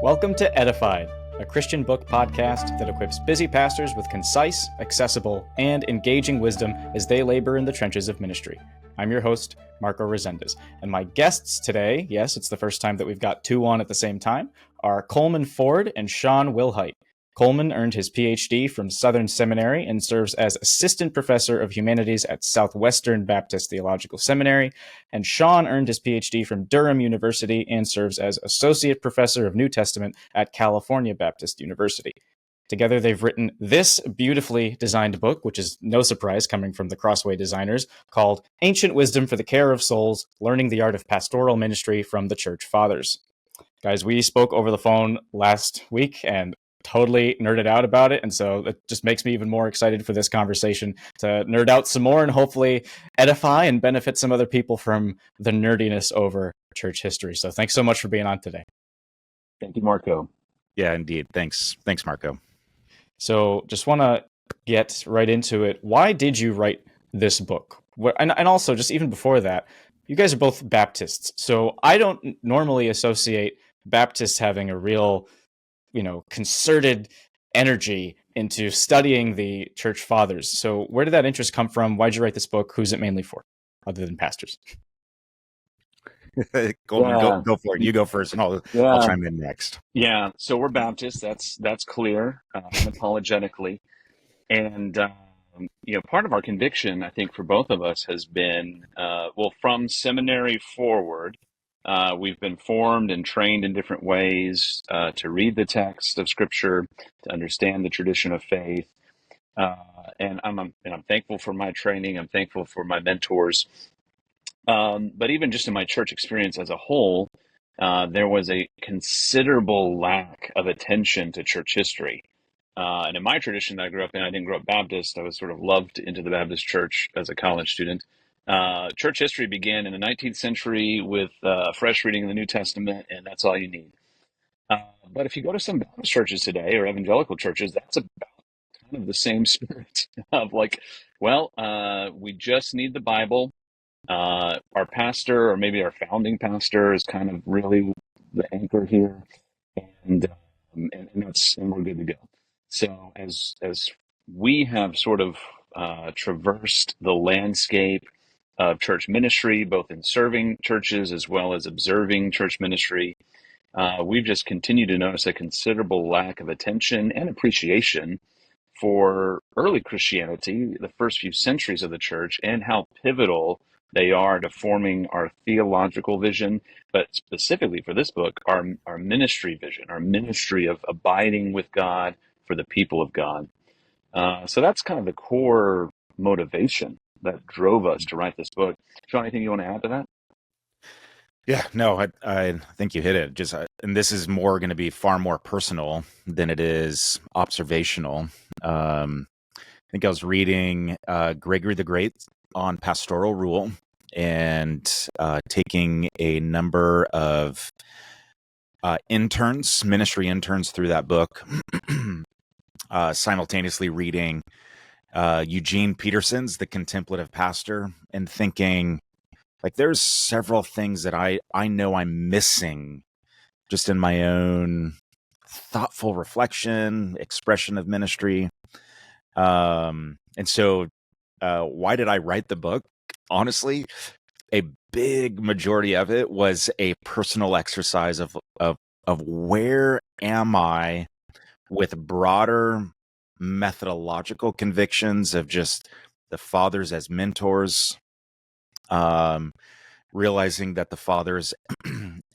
Welcome to Edified, a Christian book podcast that equips busy pastors with concise, accessible, and engaging wisdom as they labor in the trenches of ministry. I'm your host, Marco Resendez, and my guests today, yes, it's the first time that we've got two on at the same time, are Coleman Ford and Shawn Wilhite. Coleman earned his PhD from Southern Seminary and serves as Assistant Professor of Humanities at Southwestern Baptist Theological Seminary, and Shawn earned his PhD from Durham University and serves as Associate Professor of New Testament at California Baptist University. Together, they've written this beautifully designed book, which is no surprise coming from the Crossway designers, called Ancient Wisdom for the Care of Souls, Learning the Art of Pastoral Ministry from the Church Fathers. Guys, we spoke over the phone last week and totally nerded out about it, and so it just makes me even more excited for this conversation to nerd out some more and hopefully edify and benefit some other people from the nerdiness over church history. So thanks so much for being on today. Thank you, Marco. Yeah, indeed. Thanks, Marco. So just want to get right into it. Why did you write this book? And also, just even before that, you guys are both Baptists, so I don't normally associate Baptists having a real concerted energy into studying the church fathers. So where did that interest come from? Why'd you write this book? Who's it mainly for, other than pastors? Coleman, go for it. You go first, and I'll chime in next. Yeah, so we're Baptists. That's clear, unapologetically. And, part of our conviction, I think, for both of us has been, from seminary forward, we've been formed and trained in different ways to read the text of Scripture, to understand the tradition of faith, and I'm thankful for my training. I'm thankful for my mentors, but even just in my church experience as a whole, there was a considerable lack of attention to church history. And in my tradition that I grew up in, I didn't grow up Baptist. I was sort of loved into the Baptist church as a college student. Church history began in the 19th century with fresh reading of the New Testament, and that's all you need. But if you go to some Baptist churches today or evangelical churches, that's about kind of the same spirit of we just need the Bible. Our pastor, or maybe our founding pastor, is kind of really the anchor here, and we're good to go. So as we have sort of traversed the landscape of church ministry, both in serving churches as well as observing church ministry, we've just continued to notice a considerable lack of attention and appreciation for early Christianity, the first few centuries of the church, and how pivotal they are to forming our theological vision, but specifically for this book, our ministry vision, our ministry of abiding with God for the people of God. So that's kind of the core motivation that drove us to write this book. Shawn, anything you want to add to that? Yeah, no, I think you hit it. And this is going to be far more personal than it is observational. I think I was reading Gregory the Great on pastoral rule and taking a number of ministry interns through that book, simultaneously reading Eugene Peterson's The Contemplative Pastor, and thinking, there's several things that I know I'm missing just in my own thoughtful reflection, expression of ministry. And so why did I write the book? Honestly, a big majority of it was a personal exercise of where am I with broader methodological convictions of just the fathers as mentors, realizing that the fathers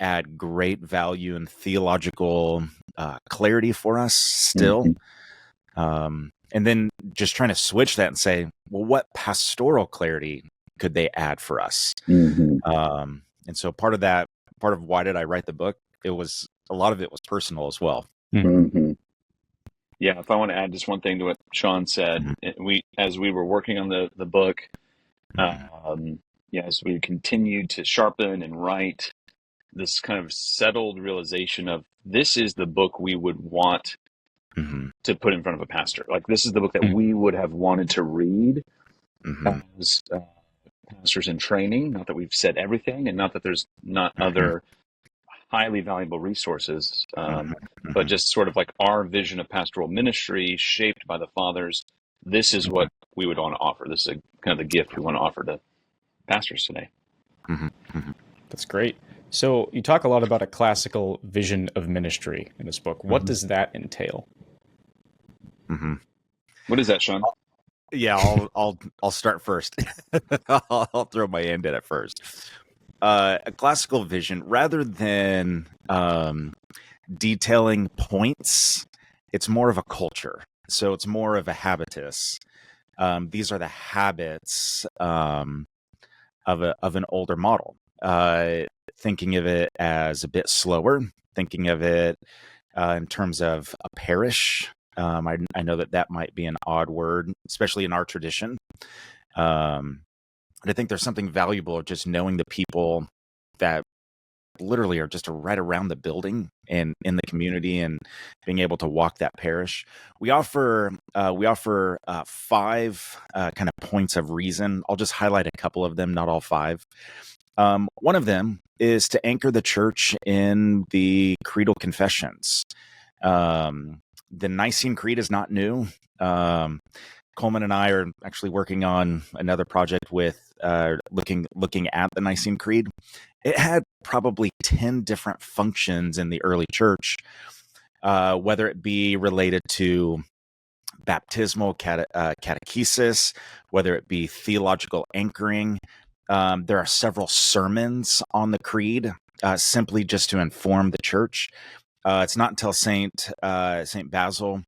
add great value and theological clarity for us still. Mm-hmm. And then just trying to switch that and say, well, what pastoral clarity could they add for us? Mm-hmm. And so part of why did I write the book? A lot of it was personal as well. Mm-hmm. Yeah, if I want to add just one thing to what Shawn said, as we were working on the book, as we continued to sharpen and write, this kind of settled realization of this is the book we would want to put in front of a pastor. This is the book that we would have wanted to read as pastors in training. Not that we've said everything, and not that there's not other highly valuable resources, Mhm, but mhm, just sort of like our vision of pastoral ministry shaped by the fathers. This is what we would want to offer. This is kind of the gift we want to offer to pastors today. mhm, mhm, That's great. So you talk a lot about a classical vision of ministry in this book. What mhm, does that entail? mhm. What is that, Shawn? Yeah, I'll start first. I'll throw my hand in it first. A classical vision, rather than detailing points, it's more of a culture. So it's more of a habitus. These are the habits of an older model. Thinking of it as a bit slower, thinking of it in terms of a parish. I know that that might be an odd word, especially in our tradition. And I think there's something valuable of just knowing the people that literally are just right around the building and in the community, and being able to walk that parish. We offer five kind of points of reason. I'll just highlight a couple of them, not all five. One of them is to anchor the church in the creedal confessions. The Nicene Creed is not new. Um, Coleman and I are actually working on another project with looking at the Nicene Creed. It had probably 10 different functions in the early church, whether it be related to baptismal catechesis, whether it be theological anchoring. There are several sermons on the creed, simply just to inform the church. It's not until Saint Basil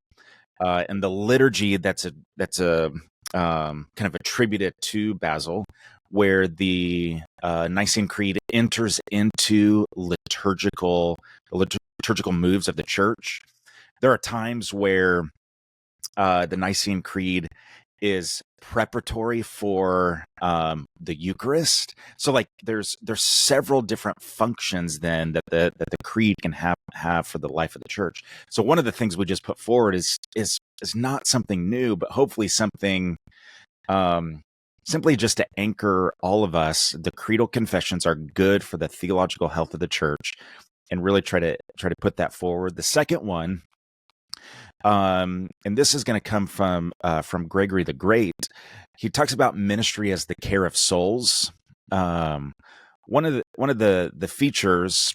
and the liturgy that's a kind of attributed to Basil, where the Nicene Creed enters into liturgical moves of the church. There are times where the Nicene Creed is preparatory for the Eucharist. So, like, there's several different functions then that the creed can have for the life of the church. So, one of the things we just put forward is not something new, but hopefully something simply just to anchor all of us. The creedal confessions are good for the theological health of the church, and really try to put that forward. The second one, and this is going to come from Gregory the Great. He talks about ministry as the care of souls. Um, one of the features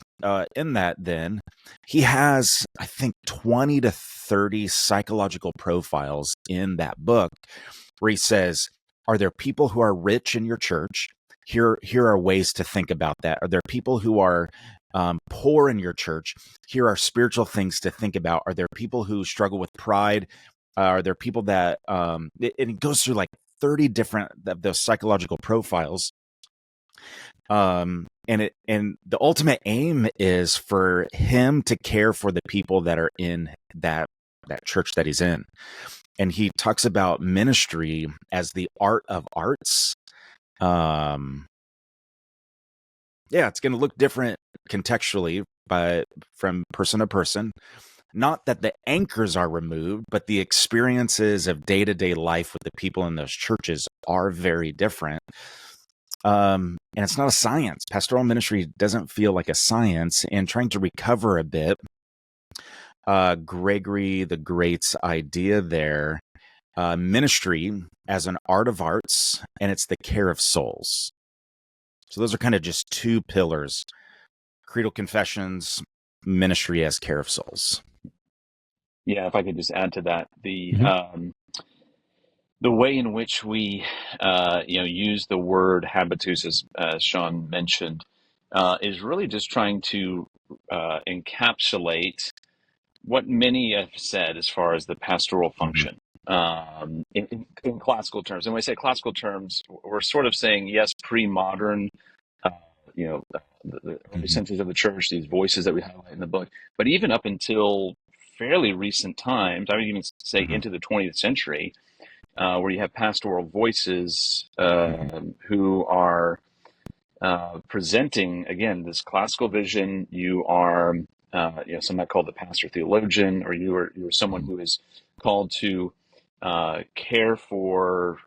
in that, then, he has, I think, 20 to 30 psychological profiles in that book, where he says, are there people who are rich in your church? Here are ways to think about that. Are there people who are poor in your church? Here are spiritual things to think about. Are there people who struggle with pride? Are there people that it goes through like 30 different of those psychological profiles. And the ultimate aim is for him to care for the people that are in that church that he's in. And he talks about ministry as the art of arts. Yeah, it's going to look different contextually, but from person to person. Not that the anchors are removed, but the experiences of day-to-day life with the people in those churches are very different. And it's not a science. Pastoral ministry doesn't feel like a science. And trying to recover a bit, Gregory the Great's idea there, ministry as an art of arts, and it's the care of souls. So those are kind of just two pillars: creedal confessions, ministry as care of souls. Yeah, if I could just add to that, Mhm. the way in which we use the word habitus, as Shawn mentioned, is really just trying to encapsulate what many have said as far as the pastoral Mm-hmm. function, in classical terms. And when I say classical terms, we're sort of saying, yes, pre-modern, uh, the early Mm-hmm. centuries of the church, these voices that we highlight in the book, but even up until fairly recent times, I would even say Mm-hmm. into the 20th century, where you have pastoral voices Mm-hmm. who are presenting, again, this classical vision. You are, some might call the pastor theologian, or you're someone who is called to care for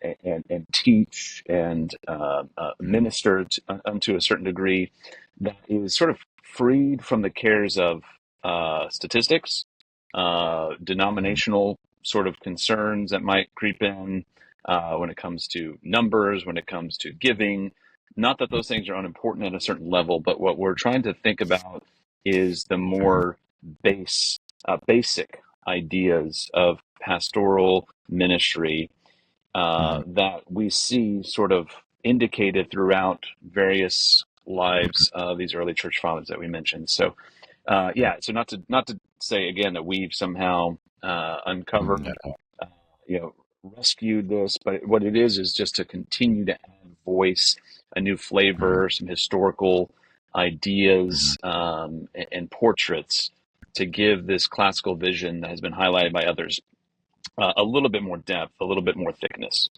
and teach and minister unto a certain degree, that is sort of freed from the cares of statistics, denominational sort of concerns that might creep in when it comes to numbers, when it comes to giving. Not that those things are unimportant at a certain level, but what we're trying to think about is the more basic ideas of pastoral ministry that we see sort of indicated throughout various lives of these early church fathers that we mentioned. So, so not to say again that we've somehow uncovered, rescued this, but what it is just to continue to add voice, a new flavor, some historical ideas and portraits to give this classical vision that has been highlighted by others a little bit more depth, a little bit more thickness.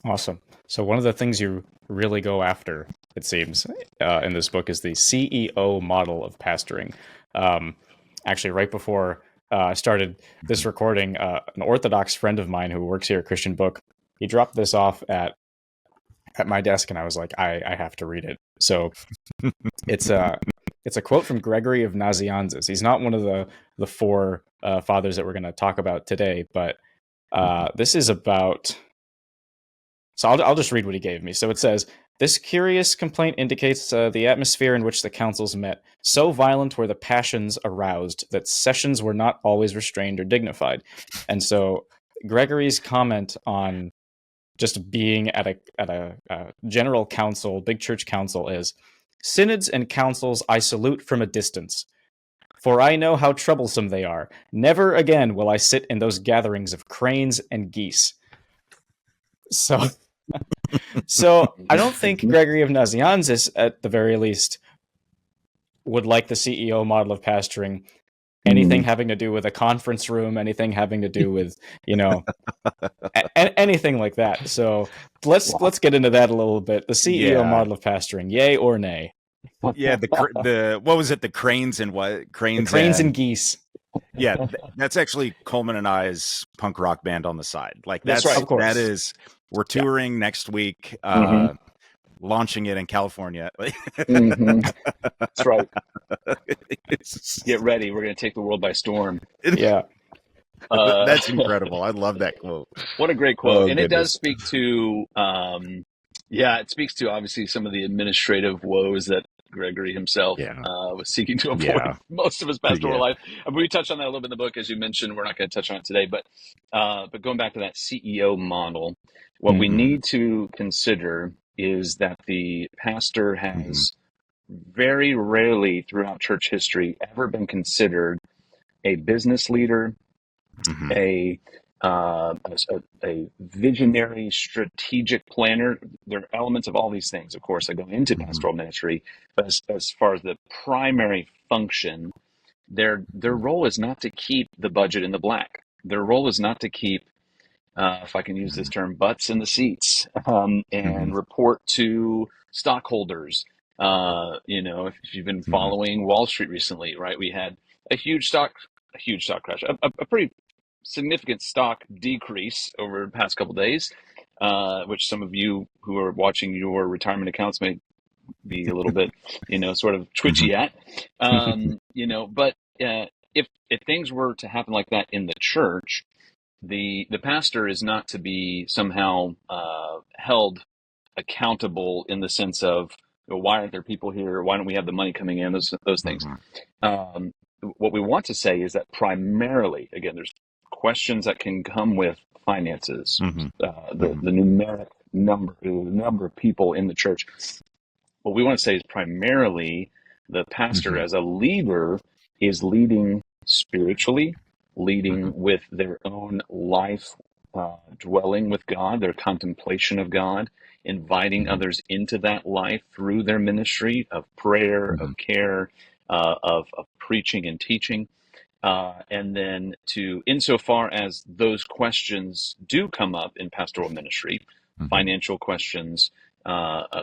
Awesome. So one of the things you really go after, it seems, in this book is the CEO model of pastoring. Actually, right before I started this recording, an Orthodox friend of mine who works here at Christian Book, he dropped this off at my desk, and I was like, I have to read it. So it's a quote from Gregory of Nazianzus. He's not one of the four fathers that we're going to talk about today, but this is about. So I'll just read what he gave me. So it says, this curious complaint indicates the atmosphere in which the councils met. So violent were the passions aroused that sessions were not always restrained or dignified. And so Gregory's comment on just being at a general council, big church council, is, synods and councils I salute from a distance, for I know how troublesome they are. Never again will I sit in those gatherings of cranes and geese. So I don't think Gregory of Nazianzus, at the very least, would like the CEO model of pastoring. Anything having to do with a conference room, anything having to do with, anything like that. So let's get into that a little bit. The CEO model of pastoring, yay or nay? Yeah, the what was it? The cranes and what? Cranes and geese. Yeah, that's actually Coleman and I's punk rock band on the side. Like that's right. Of course. That is, we're touring next week, launching it in California. That's right. Get ready. We're going to take the world by storm. Yeah. That's incredible. I love that quote. What a great quote. And it does speak to, it speaks to obviously some of the administrative woes that Gregory himself was seeking to avoid most of his pastoral life. We touched on that a little bit in the book, as you mentioned. We're not going to touch on it today, but going back to that CEO model, what we need to consider is that the pastor has very rarely throughout church history ever been considered a business leader, a visionary, strategic planner. There are elements of all these things, of course, that go into pastoral ministry. But as far as the primary function, their role is not to keep the budget in the black. Their role is not to keep, if I can use this term, butts in the seats and report to stockholders. If you've been following Wall Street recently, right? We had a huge stock crash, a pretty significant stock decrease over the past couple of days, which some of you who are watching your retirement accounts may be a little bit, sort of twitchy at. But if things were to happen like that in the church, the pastor is not to be somehow held accountable in the sense of, why aren't there people here? Why don't we have the money coming in? Those things. What we want to say is that primarily, again, there's questions that can come with finances, the numeric number of people in the church. What we want to say is primarily the pastor as a leader is leading spiritually, leading with their own life, dwelling with God, their contemplation of God, inviting others into that life through their ministry of prayer, of care, of preaching and teaching. And then insofar as those questions do come up in pastoral ministry, financial questions,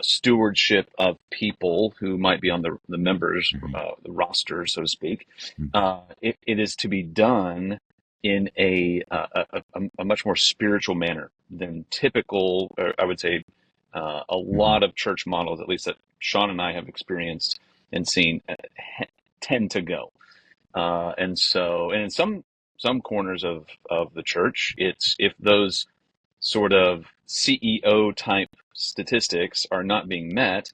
stewardship of people who might be on the members, the roster, so to speak, it is to be done in a much more spiritual manner than typical, or I would say, a lot of church models, at least that Shawn and I have experienced, and seen tend to go. And in some corners of the church, it's if those sort of CEO type statistics are not being met,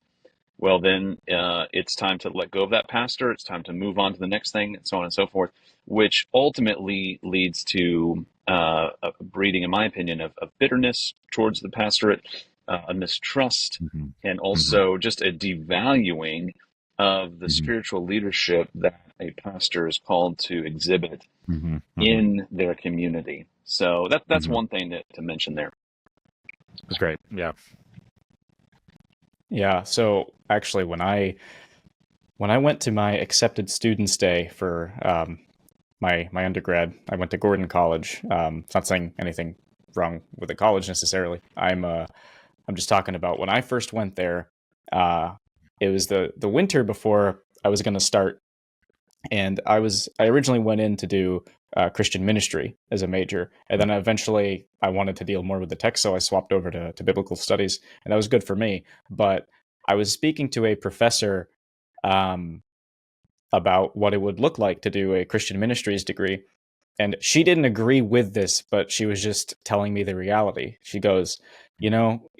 well, then it's time to let go of that pastor. It's time to move on to the next thing, and so on and so forth, which ultimately leads to a breeding, in my opinion, of bitterness towards the pastorate, a mistrust, Mm-hmm. and also just a devaluing of the Mm-hmm. spiritual leadership that a pastor is called to exhibit Mm-hmm. in their community. So that's Mm-hmm. one thing to mention there. That's great. Yeah. Yeah. So actually, when I went to my accepted students day for my undergrad, I went to Gordon College. It's not saying anything wrong with the college necessarily. I'm just talking about when I first went there. It was the winter before I was going to start, and I originally went in to do Christian ministry as a major, and then eventually I wanted to deal more with the text, so I swapped over to biblical studies, and that was good for me. But I was speaking to a professor um, about what it would look like to do a Christian ministries degree, and she didn't agree with this, but she was just telling me the reality. She goes,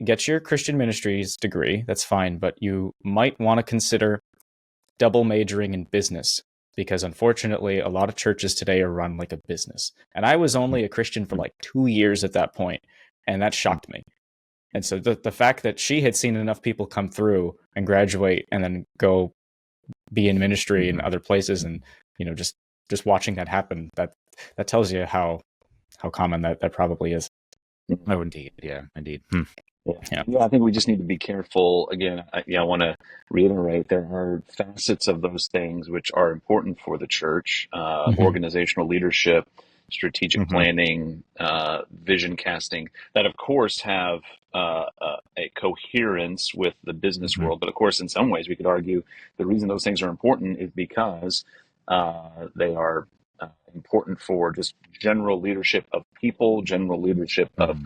get your Christian ministries degree, that's fine, but you might want to consider double majoring in business, because unfortunately a lot of churches today are run like a business. And I was only a Christian for like 2 years at that point, and that shocked me. And so the fact that she had seen enough people come through and graduate and then go be in ministry in other places, and just watching that happen, that tells you how common that probably is. Oh, indeed. Yeah, indeed. Yeah, I think we just need to be careful. Again, I want to reiterate there are facets of those things which are important for the church: organizational leadership, strategic Mm-hmm. planning, vision casting. That, of course, have a coherence with the business Mm-hmm. world. But of course, in some ways, we could argue the reason those things are important is because they are important for just general leadership of people, general leadership of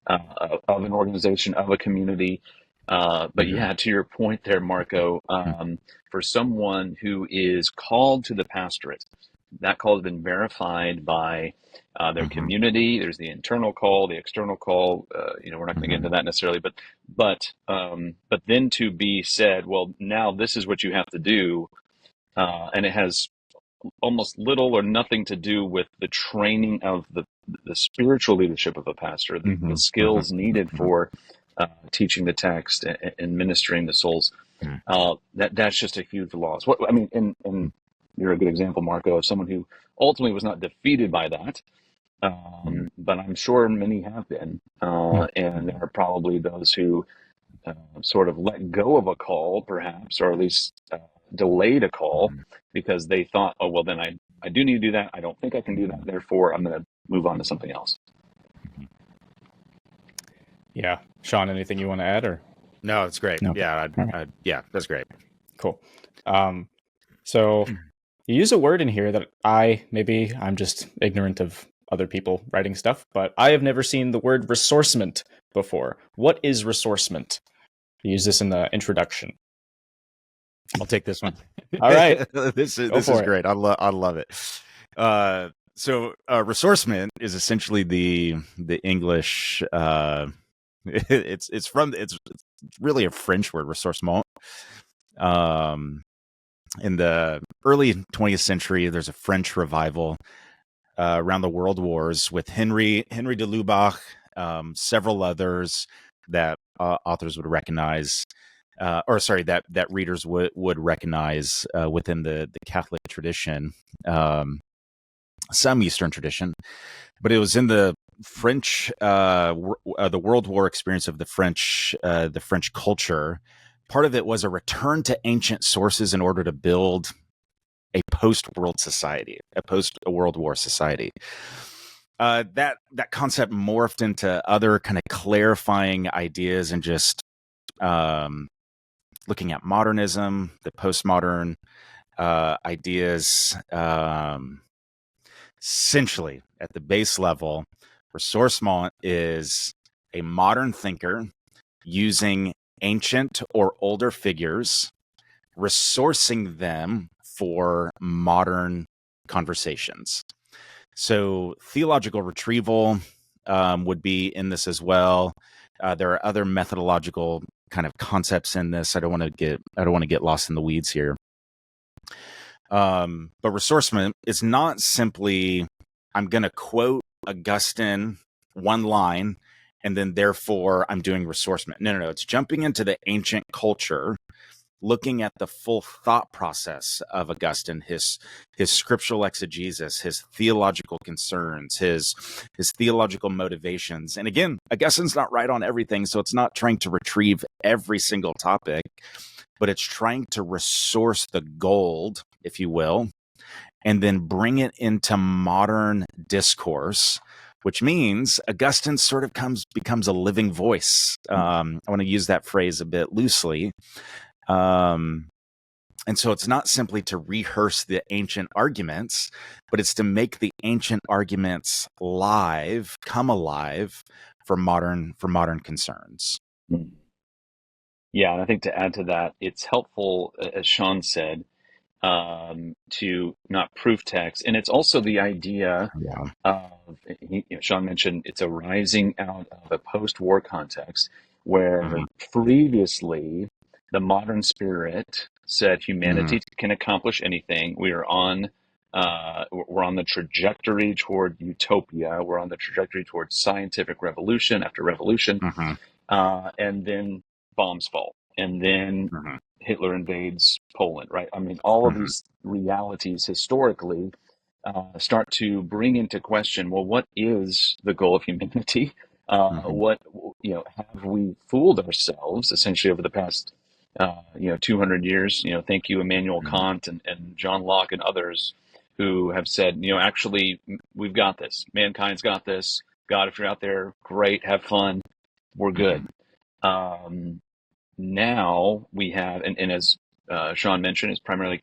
an organization, of a community. But yeah, to your point there, Marco, for someone who is called to the pastorate, that call has been verified by their community. There's the internal call, the external call. We're not going to get into that necessarily, but then to be said, well, now this is what you have to do, and it has almost little or nothing to do with the training of the spiritual leadership of a pastor, the skills needed for teaching the text and ministering to souls. That's just a huge loss. And you're a good example, Marco, of someone who ultimately was not defeated by that, but I'm sure many have been, and there are probably those who sort of let go of a call, perhaps, or at least delayed a call because they thought, oh, well, then I do need to do that. I don't think I can do that. Therefore, I'm going to move on to something else. Yeah. Shawn, anything you want to add? Or No, it's great. No. Yeah, Right. yeah, that's great. Cool. So you use a word in here that I'm just ignorant of other people writing stuff, but I have never seen the word ressourcement before. What is ressourcement? You use this in the introduction. I'll take this one. All right. This is great. I love it. So ressourcement is essentially the English. It's really a French word, ressourcement. In the early 20th century, there's a French revival around the World Wars with Henry de Lubac, several others that authors would recognize. That readers would recognize within the Catholic tradition, some Eastern tradition, but it was in the French, the World War experience of the French culture. Part of it was a return to ancient sources in order to build a post-World society, a post-World War society. That concept morphed into other kind of clarifying ideas and just looking at modernism, the postmodern ideas. Essentially, at the base level, ressourcement is a modern thinker using ancient or older figures resourcing them for modern conversations. So theological retrieval would be in this as well. There are other methodological kind of concepts in this. I don't want to get lost in the weeds here. But ressourcement is not simply, I'm going to quote Augustine one line and then therefore I'm doing ressourcement. No. It's jumping into the ancient culture, looking at the full thought process of Augustine, his scriptural exegesis, his theological concerns, his theological motivations. And again, Augustine's not right on everything, so it's not trying to retrieve every single topic, but it's trying to resource the gold, if you will, and then bring it into modern discourse, which means Augustine sort of becomes a living voice. I want to use that phrase a bit loosely. And so it's not simply to rehearse the ancient arguments, but it's to make the ancient arguments come alive for modern concerns. Yeah, and I think to add to that, it's helpful, as Shawn said, to not proof text, and it's also the idea of, Shawn mentioned, it's arising out of a post-war context where previously the modern spirit said humanity can accomplish anything. We're on the trajectory toward utopia. We're on the trajectory toward scientific revolution after revolution, and then bombs fall, and then Hitler invades Poland. Right? I mean, all of these realities historically start to bring into question, well, what is the goal of humanity? What, have we fooled ourselves essentially over the past 200 years? Thank you, Immanuel Kant and John Locke and others who have said, actually, we've got this. Mankind's got this. God, if you're out there, great, have fun. We're good. Now we have, and as Shawn mentioned, it's primarily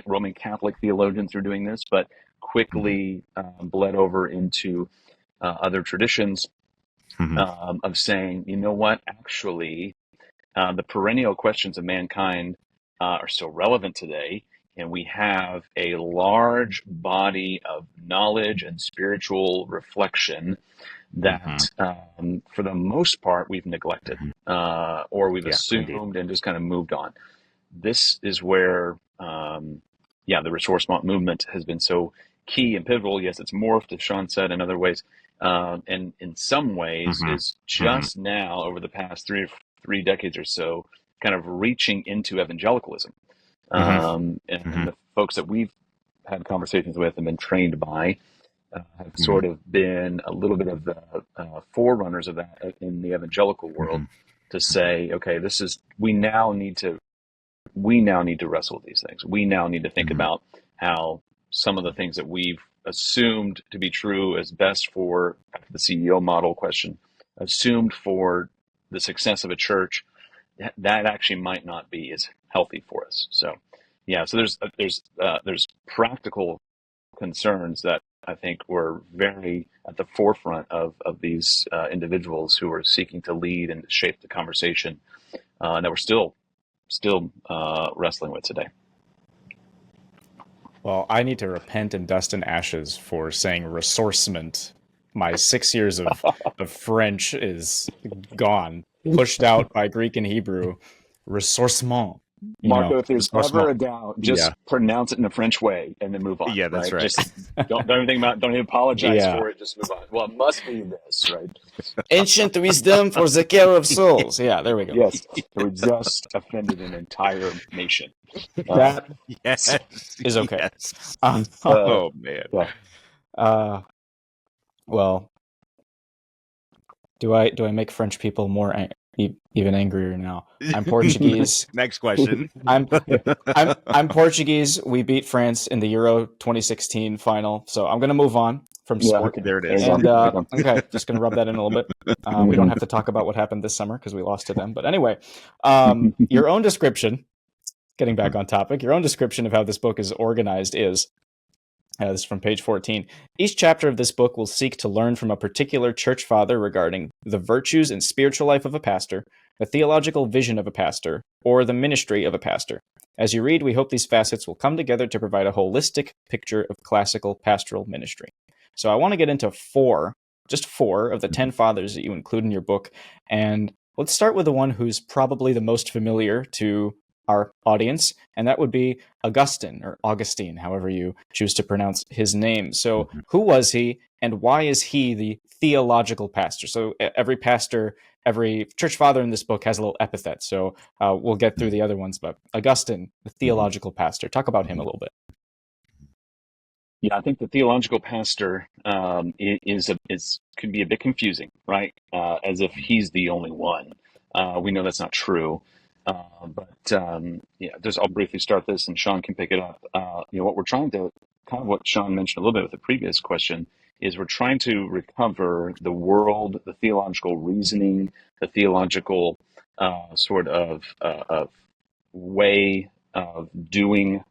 Roman Catholic theologians who are doing this, but quickly bled over into other traditions of saying, you know what, actually, the perennial questions of mankind are still relevant today, and we have a large body of knowledge and spiritual reflection that, for the most part, we've neglected or we've assumed and just kind of moved on. This is where, the ressourcement movement has been so key and pivotal. Yes, it's morphed, as Shawn said, in other ways, and in some ways is just now, over the past three decades or so, kind of reaching into evangelicalism. And the folks that we've had conversations with and been trained by have sort of been a little bit of the forerunners of that in the evangelical world, to say, okay, we now need to wrestle with these things. We now need to think about how some of the things that we've assumed to be true as best for the CEO model question, assumed for the success of a church, that actually might not be as healthy for us. So, so there's practical concerns that I think were very at the forefront of these individuals who were seeking to lead and shape the conversation, that we're still wrestling with today. Well, I need to repent in dust and ashes for saying ressourcement. My 6 years of French is gone, pushed out by Greek and Hebrew. Ressourcement. Marco, if there's ever a doubt, just pronounce it in the French way and then move on. Yeah, that's right. Just don't even think about it. Don't even apologize for it. Just move on. Well, it must be this, right? Ancient wisdom for the care of souls. Yeah, there we go. Yes, we just offended an entire nation. That is okay. Yes. Oh man. Yeah. Well, do I make French people more even angrier now? I'm Portuguese. Next question. I'm Portuguese. We beat France in the Euro 2016 final, so I'm going to move on from sport. There it is. And okay, just going to rub that in a little bit. We don't have to talk about what happened this summer because we lost to them. But anyway, your own description. Getting back on topic, your own description of how this book is organized is. This is from page 14. Each chapter of this book will seek to learn from a particular church father regarding the virtues and spiritual life of a pastor, the theological vision of a pastor, or the ministry of a pastor. As you read, we hope these facets will come together to provide a holistic picture of classical pastoral ministry. So I want to get into just four of the 10 fathers that you include in your book. And let's start with the one who's probably the most familiar to our audience, and that would be Augustine, or Augustine, however you choose to pronounce his name. So who was he, and why is he the theological pastor? So every pastor, every church father in this book has a little epithet. So we'll get through the other ones, but Augustine, the theological pastor, talk about him a little bit. Yeah, I think the theological pastor could be a bit confusing, right? As if he's the only one. We know that's not true. I'll briefly start this, and Shawn can pick it up. What we're trying to, kind of what Shawn mentioned a little bit with the previous question, is we're trying to recover the world, the theological reasoning, the theological of way of doing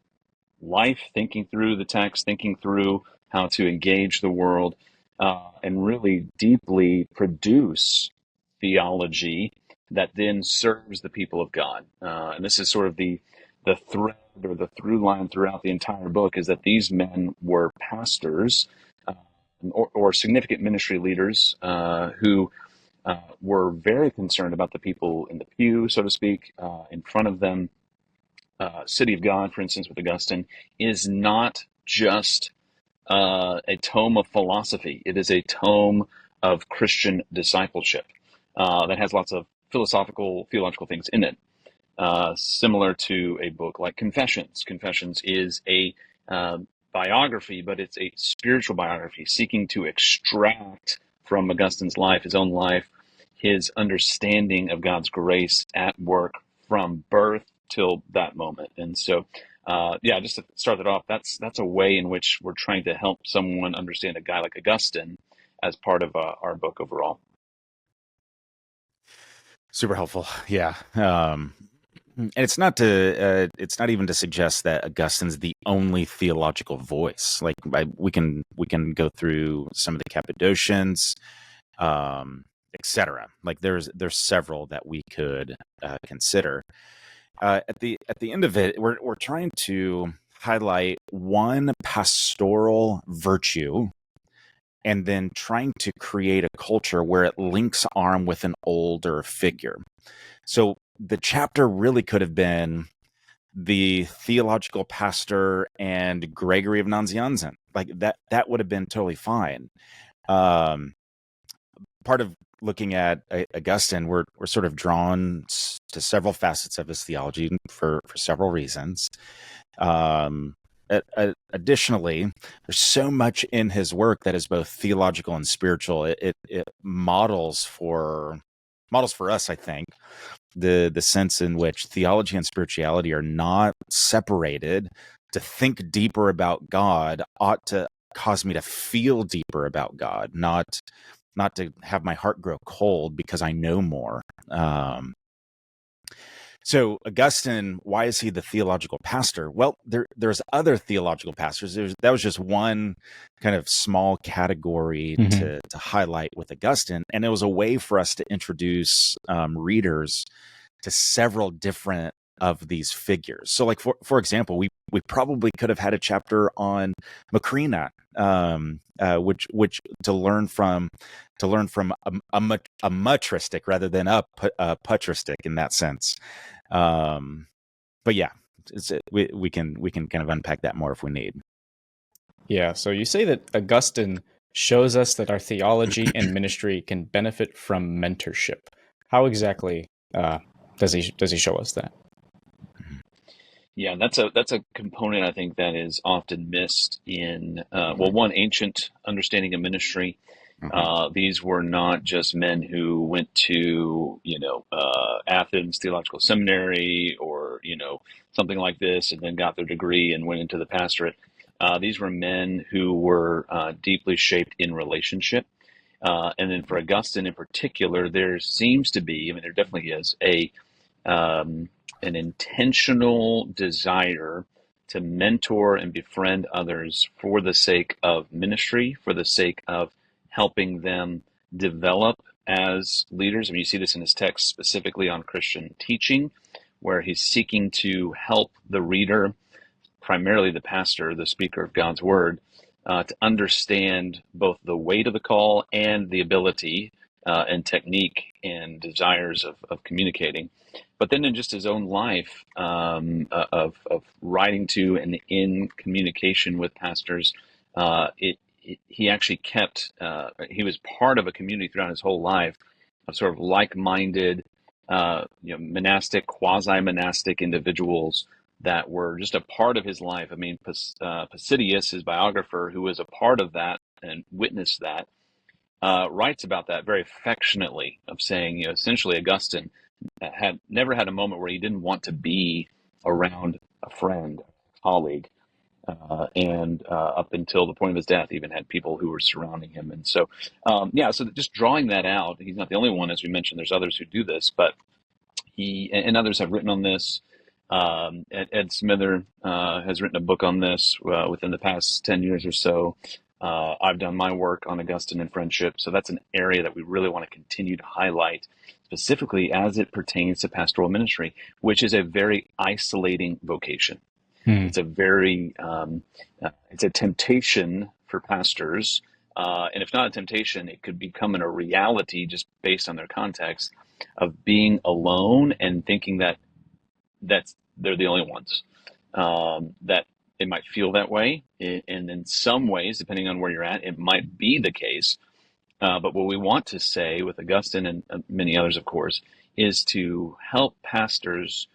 life, thinking through the text, thinking through how to engage the world, and really deeply produce theology that then serves the people of God. And this is sort of the thread or the through line throughout the entire book, is that these men were pastors or significant ministry leaders who were very concerned about the people in the pew, so to speak, in front of them. City of God, for instance, with Augustine, is not just a tome of philosophy. It is a tome of Christian discipleship that has lots of philosophical, theological things in it. Similar to a book like Confessions. Confessions is a biography, but it's a spiritual biography seeking to extract from Augustine's life, his own life, his understanding of God's grace at work from birth till that moment. And so, just to start that off, that's a way in which we're trying to help someone understand a guy like Augustine as part of our book overall. Super helpful. Yeah. And it's not even to suggest that Augustine's the only theological voice. Like we can go through some of the Cappadocians, etc. Like there's several that we could consider. At the end of it, we're trying to highlight one pastoral virtue, and then trying to create a culture where it links arm with an older figure. So the chapter really could have been the theological pastor and Gregory of Nazianzen. Like that would have been totally fine. Part of looking at Augustine, we're sort of drawn to several facets of his theology for several reasons. Additionally, there's so much in his work that is both theological and spiritual. It models for us, I think, the sense in which theology and spirituality are not separated. To think deeper about God ought to cause me to feel deeper about God, not to have my heart grow cold because I know more. So Augustine, why is he the theological pastor? Well, there's other theological pastors. That was just one kind of small category to highlight with Augustine, and it was a way for us to introduce readers to several different of these figures. So, like for example, we probably could have had a chapter on Macrina, which to learn from a matristic rather than a patristic in that sense. But yeah, we can kind of unpack that more if we need. Yeah, so you say that Augustine shows us that our theology and ministry can benefit from mentorship. How exactly does he show us that? Yeah, that's a component I think that is often missed in one ancient understanding of ministry. These were not just men who went to Athens Theological Seminary or something like this and then got their degree and went into the pastorate. These were men who were deeply shaped in relationship. And then for Augustine in particular, there seems to be, there definitely is an intentional desire to mentor and befriend others for the sake of ministry, for the sake of helping them develop as leaders. You see this in his text specifically on Christian teaching, where he's seeking to help the reader, primarily the pastor, the speaker of God's word, to understand both the weight of the call and the ability and technique and desires of communicating. But then in just his own life of writing to and in communication with pastors, he actually he was part of a community throughout his whole life of sort of like-minded, monastic, quasi-monastic individuals that were just a part of his life. I mean, Posidonius, his biographer, who was a part of that and witnessed that, writes about that very affectionately, of saying, essentially Augustine had never had a moment where he didn't want to be around a friend, a colleague, and up until the point of his death, even had people who were surrounding him. And so, so just drawing that out, he's not the only one, as we mentioned, there's others who do this, but he and others have written on this. Ed Smither has written a book on this within the past 10 years or so. I've done my work on Augustine and friendship. So that's an area that we really want to continue to highlight, specifically as it pertains to pastoral ministry, which is a very isolating vocation. It's a very, it's a temptation for pastors. And if not a temptation, it could become a reality just based on their context of being alone and thinking that they're the only ones, that it might feel that way. And in some ways, depending on where you're at, it might be the case. But what we want to say with Augustine and many others, of course, is to help pastors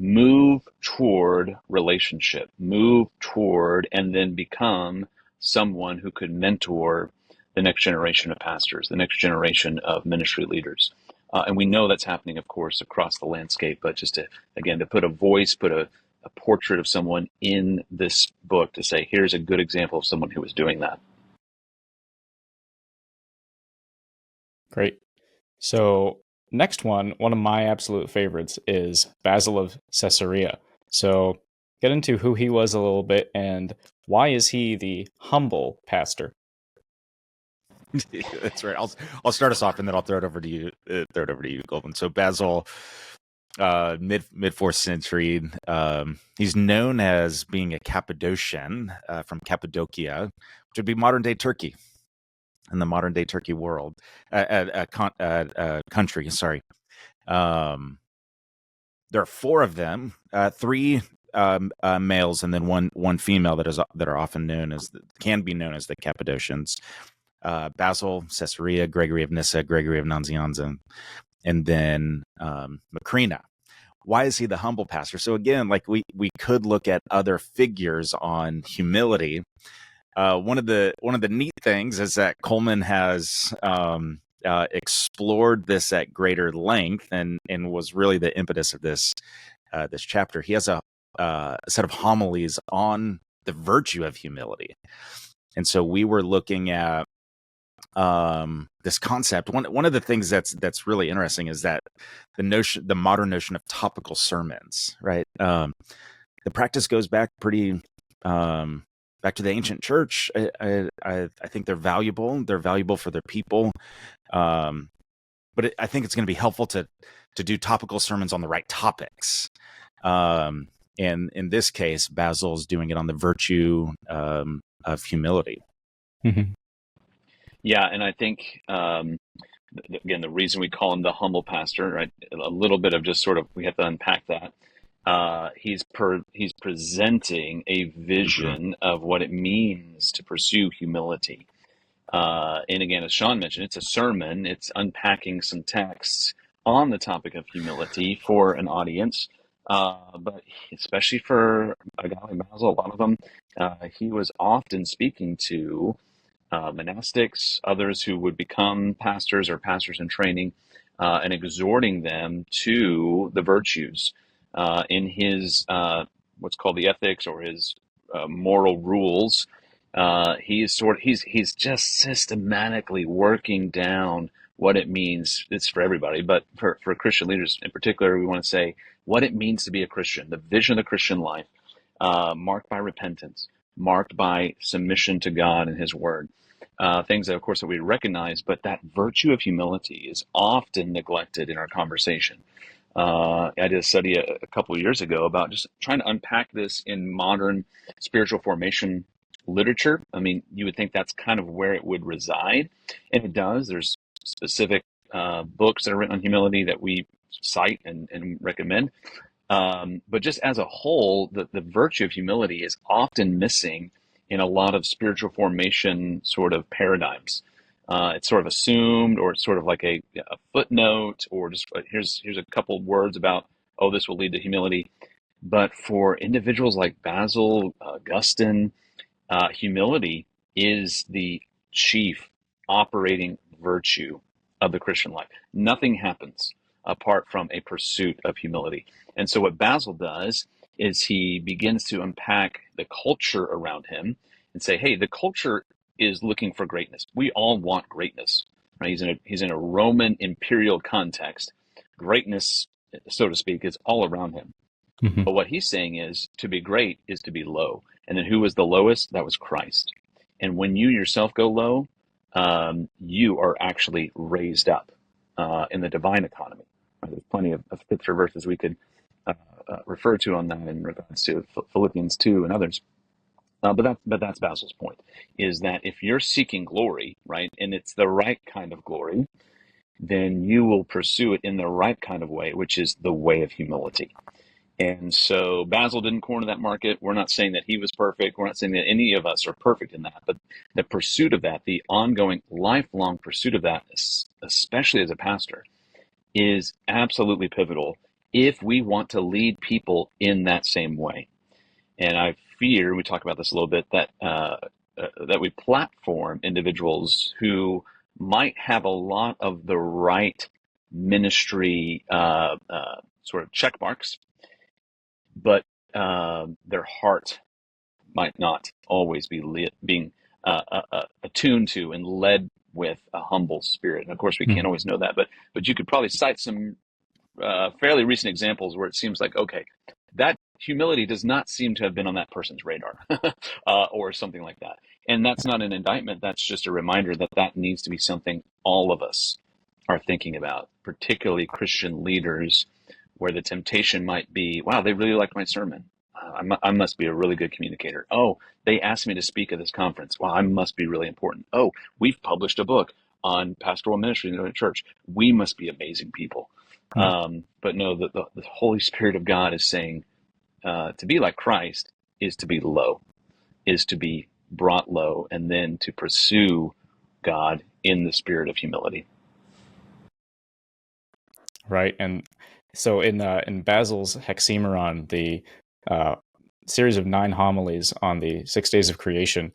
move toward relationship, move toward, and then become someone who could mentor the next generation of pastors, the next generation of ministry leaders. And we know that's happening, of course, across the landscape, but just to put a voice, put a portrait of someone in this book to say, here's a good example of someone who was doing that. Great. So next one of my absolute favorites is Basil of Caesarea. So get into who he was a little bit and why is he the humble pastor? That's right. I'll start us off and then I'll throw it over to you. Coleman. So Basil, mid 4th century. He's known as being a Cappadocian from Cappadocia, which would be modern day Turkey. In the modern day Turkey world, country. Sorry, there are 4 of them, 3 males, and then one female that are often can be known as the Cappadocians. Basil, Caesarea, Gregory of Nyssa, Gregory of Nazianzen, and then Macrina. Why is he the humble pastor? So again, like we could look at other figures on humility. One of the neat things is that Coleman has explored this at greater length and was really the impetus of this chapter. He has a set of homilies on the virtue of humility, and so we were looking at this concept. One of the things that's really interesting is that the modern notion of topical sermons, right? The practice goes back pretty. Back to the ancient church. I think they're valuable. They're valuable for their people. But I think it's going to be helpful to do topical sermons on the right topics. And in this case, Basil's doing it on the virtue of humility. Mm-hmm. Yeah, and I think, again, the reason we call him the humble pastor, right? A little bit of just sort of, we have to unpack that. He's presenting a vision of what it means to pursue humility. And again, as Shawn mentioned, it's a sermon. It's unpacking some texts on the topic of humility for an audience. But especially for a guy like Basil, a lot of them, he was often speaking to monastics, others who would become pastors or pastors in training, and exhorting them to the virtues. In his what's called the ethics or his moral rules, he's just systematically working down what it means. It's for everybody, but for Christian leaders in particular, we want to say what it means to be a Christian, the vision of the Christian life, marked by repentance, marked by submission to God and His Word. Things that, of course, that we recognize, but that virtue of humility is often neglected in our conversation. I did a study a couple of years ago about just trying to unpack this in modern spiritual formation literature. I mean, you would think that's kind of where it would reside, and it does. There's specific books that are written on humility that we cite and recommend. But just as a whole, the virtue of humility is often missing in a lot of spiritual formation sort of paradigms. It's sort of assumed, or it's sort of like a footnote, or just here's a couple words about, oh, this will lead to humility. But for individuals like Basil, Augustine, humility is the chief operating virtue of the Christian life. Nothing happens apart from a pursuit of humility. And so what Basil does is he begins to unpack the culture around him and say, hey, the culture is looking for greatness. We all want greatness, right? He's in a Roman imperial context. Greatness, so to speak, is all around him. Mm-hmm. But what he's saying is to be great is to be low. And then who was the lowest? That was Christ. And when you yourself go low, you are actually raised up in the divine economy. There's plenty of scripture verses we could refer to on that in regards to Philippians 2 and others. But that's Basil's point, is that if you're seeking glory, right, and it's the right kind of glory, then you will pursue it in the right kind of way, which is the way of humility. And so Basil didn't corner that market. We're not saying that he was perfect. We're not saying that any of us are perfect in that. But the pursuit of that, the ongoing, lifelong pursuit of that, especially as a pastor, is absolutely pivotal if we want to lead people in that same way. And I fear, we talk about this a little bit, that that we platform individuals who might have a lot of the right ministry sort of check marks, but their heart might not always be being attuned to and led with a humble spirit. And of course, we can't always know that, but you could probably cite some fairly recent examples where it seems like, okay, that humility does not seem to have been on that person's radar or something like that. And that's not an indictment. That's just a reminder that that needs to be something all of us are thinking about, particularly Christian leaders, where the temptation might be, wow, they really liked my sermon. I must be a really good communicator. Oh, they asked me to speak at this conference. Wow, I must be really important. Oh, we've published a book on pastoral ministry in the church. We must be amazing people. But no, the Holy Spirit of God is saying to be like Christ is to be low, is to be brought low, and then to pursue God in the spirit of humility. Right. And so in Basil's Hexaemeron, the series of 9 homilies on the 6 days of creation,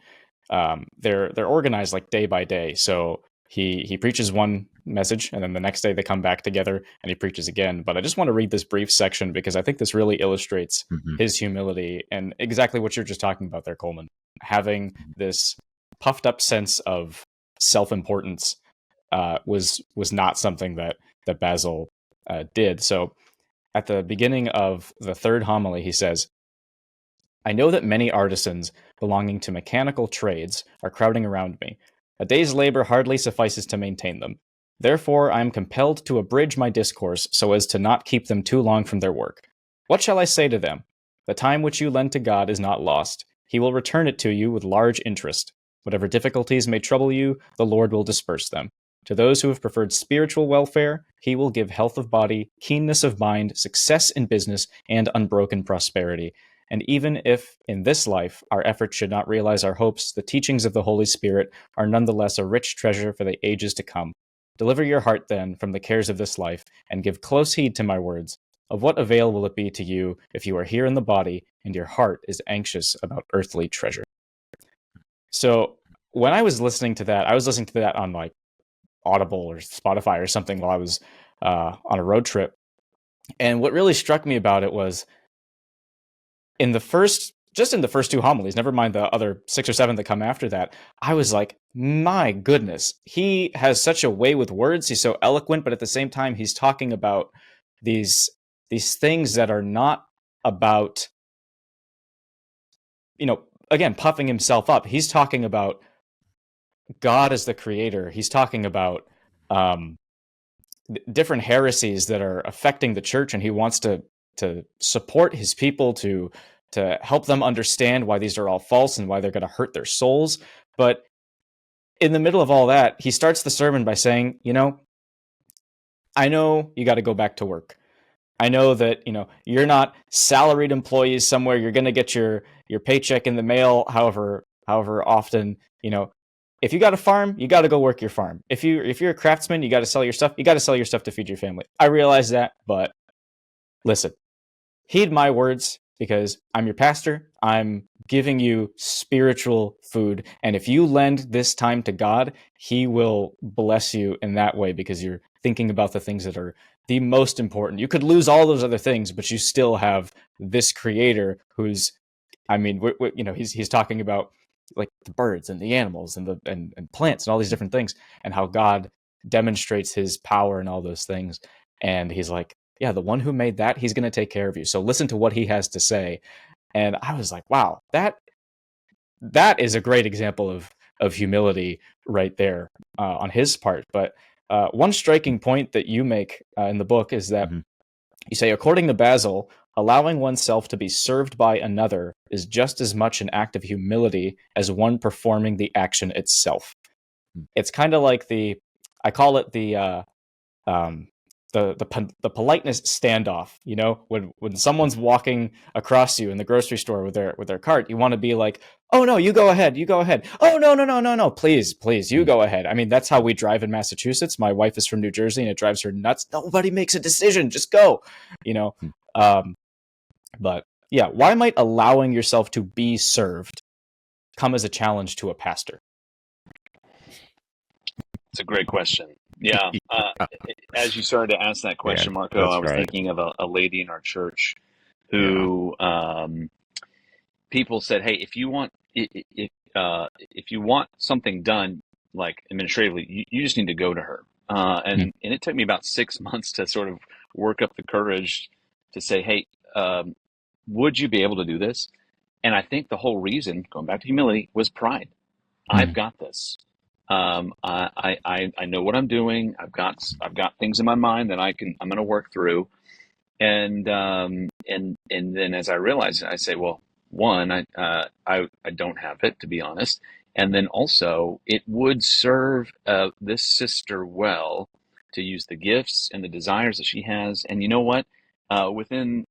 they're organized like day by day. So he preaches one message, and then the next day they come back together and he preaches again. But I just want to read this brief section because I think this really illustrates his humility and exactly what you're just talking about there, Coleman. Having this puffed up sense of self-importance was not something that Basil did. So at the beginning of the 3rd homily, he says, I know that many artisans belonging to mechanical trades are crowding around me. A day's labor hardly suffices to maintain them. Therefore, I am compelled to abridge my discourse so as to not keep them too long from their work. What shall I say to them? The time which you lend to God is not lost. He will return it to you with large interest. Whatever difficulties may trouble you, the Lord will disperse them. To those who have preferred spiritual welfare, he will give health of body, keenness of mind, success in business, and unbroken prosperity. And even if, in this life, our efforts should not realize our hopes, the teachings of the Holy Spirit are nonetheless a rich treasure for the ages to come. Deliver your heart, then, from the cares of this life, and give close heed to my words. Of what avail will it be to you if you are here in the body, and your heart is anxious about earthly treasure? So, when I was listening to that, I was listening to that on like Audible or Spotify or something while I was on a road trip. And what really struck me about it was in the first 2 homilies, never mind the other 6 or 7 that come after that, I was like, my goodness, he has such a way with words. He's so eloquent, but at the same time, he's talking about these things that are not about, again, puffing himself up. He's talking about God as the creator. He's talking about different heresies that are affecting the church, and he wants to support his people, to help them understand why these are all false and why they're going to hurt their souls. But in the middle of all that, he starts the sermon by saying, I know you got to go back to work. I know that, you're not salaried employees somewhere. You're going to get your paycheck in the mail, however often. If you got a farm, you got to go work your farm. If you're a craftsman, you got to sell your stuff. You got to sell your stuff to feed your family. I realize that, but listen, heed my words, because I'm your pastor. I'm giving you spiritual food. And if you lend this time to God, he will bless you in that way, because you're thinking about the things that are the most important. You could lose all those other things, but you still have this creator who's, he's talking about like the birds and the animals and and plants and all these different things, and how God demonstrates his power and all those things. And he's like, yeah, the one who made that, he's going to take care of you. So listen to what he has to say. And I was like, wow, that is a great example of humility right there on his part. But one striking point that you make in the book is that you say, according to Basil, allowing oneself to be served by another is just as much an act of humility as one performing the action itself. It's kind of like I call it the politeness standoff. When someone's walking across you in the grocery store with their cart, you want to be like, oh no, you go ahead. Oh no, please, you go ahead. I mean, that's how we drive in Massachusetts. My wife is from New Jersey, and it drives her nuts. Nobody makes a decision, just go. But yeah, why might allowing yourself to be served come as a challenge to a pastor? It's a great question. Yeah. As you started to ask that question, Marco, I was thinking of a lady in our church who people said, hey, if you want something done, like administratively, you just need to go to her. And it took me about 6 months to sort of work up the courage to say, hey, would you be able to do this? And I think the whole reason, going back to humility, was pride. I've got this. I know what I'm doing. I've got things in my mind that I'm going to work through. And then as I realize it, I say, well, one, I don't have it, to be honest. And then also it would serve this sister well to use the gifts and the desires that she has. And you know what? Within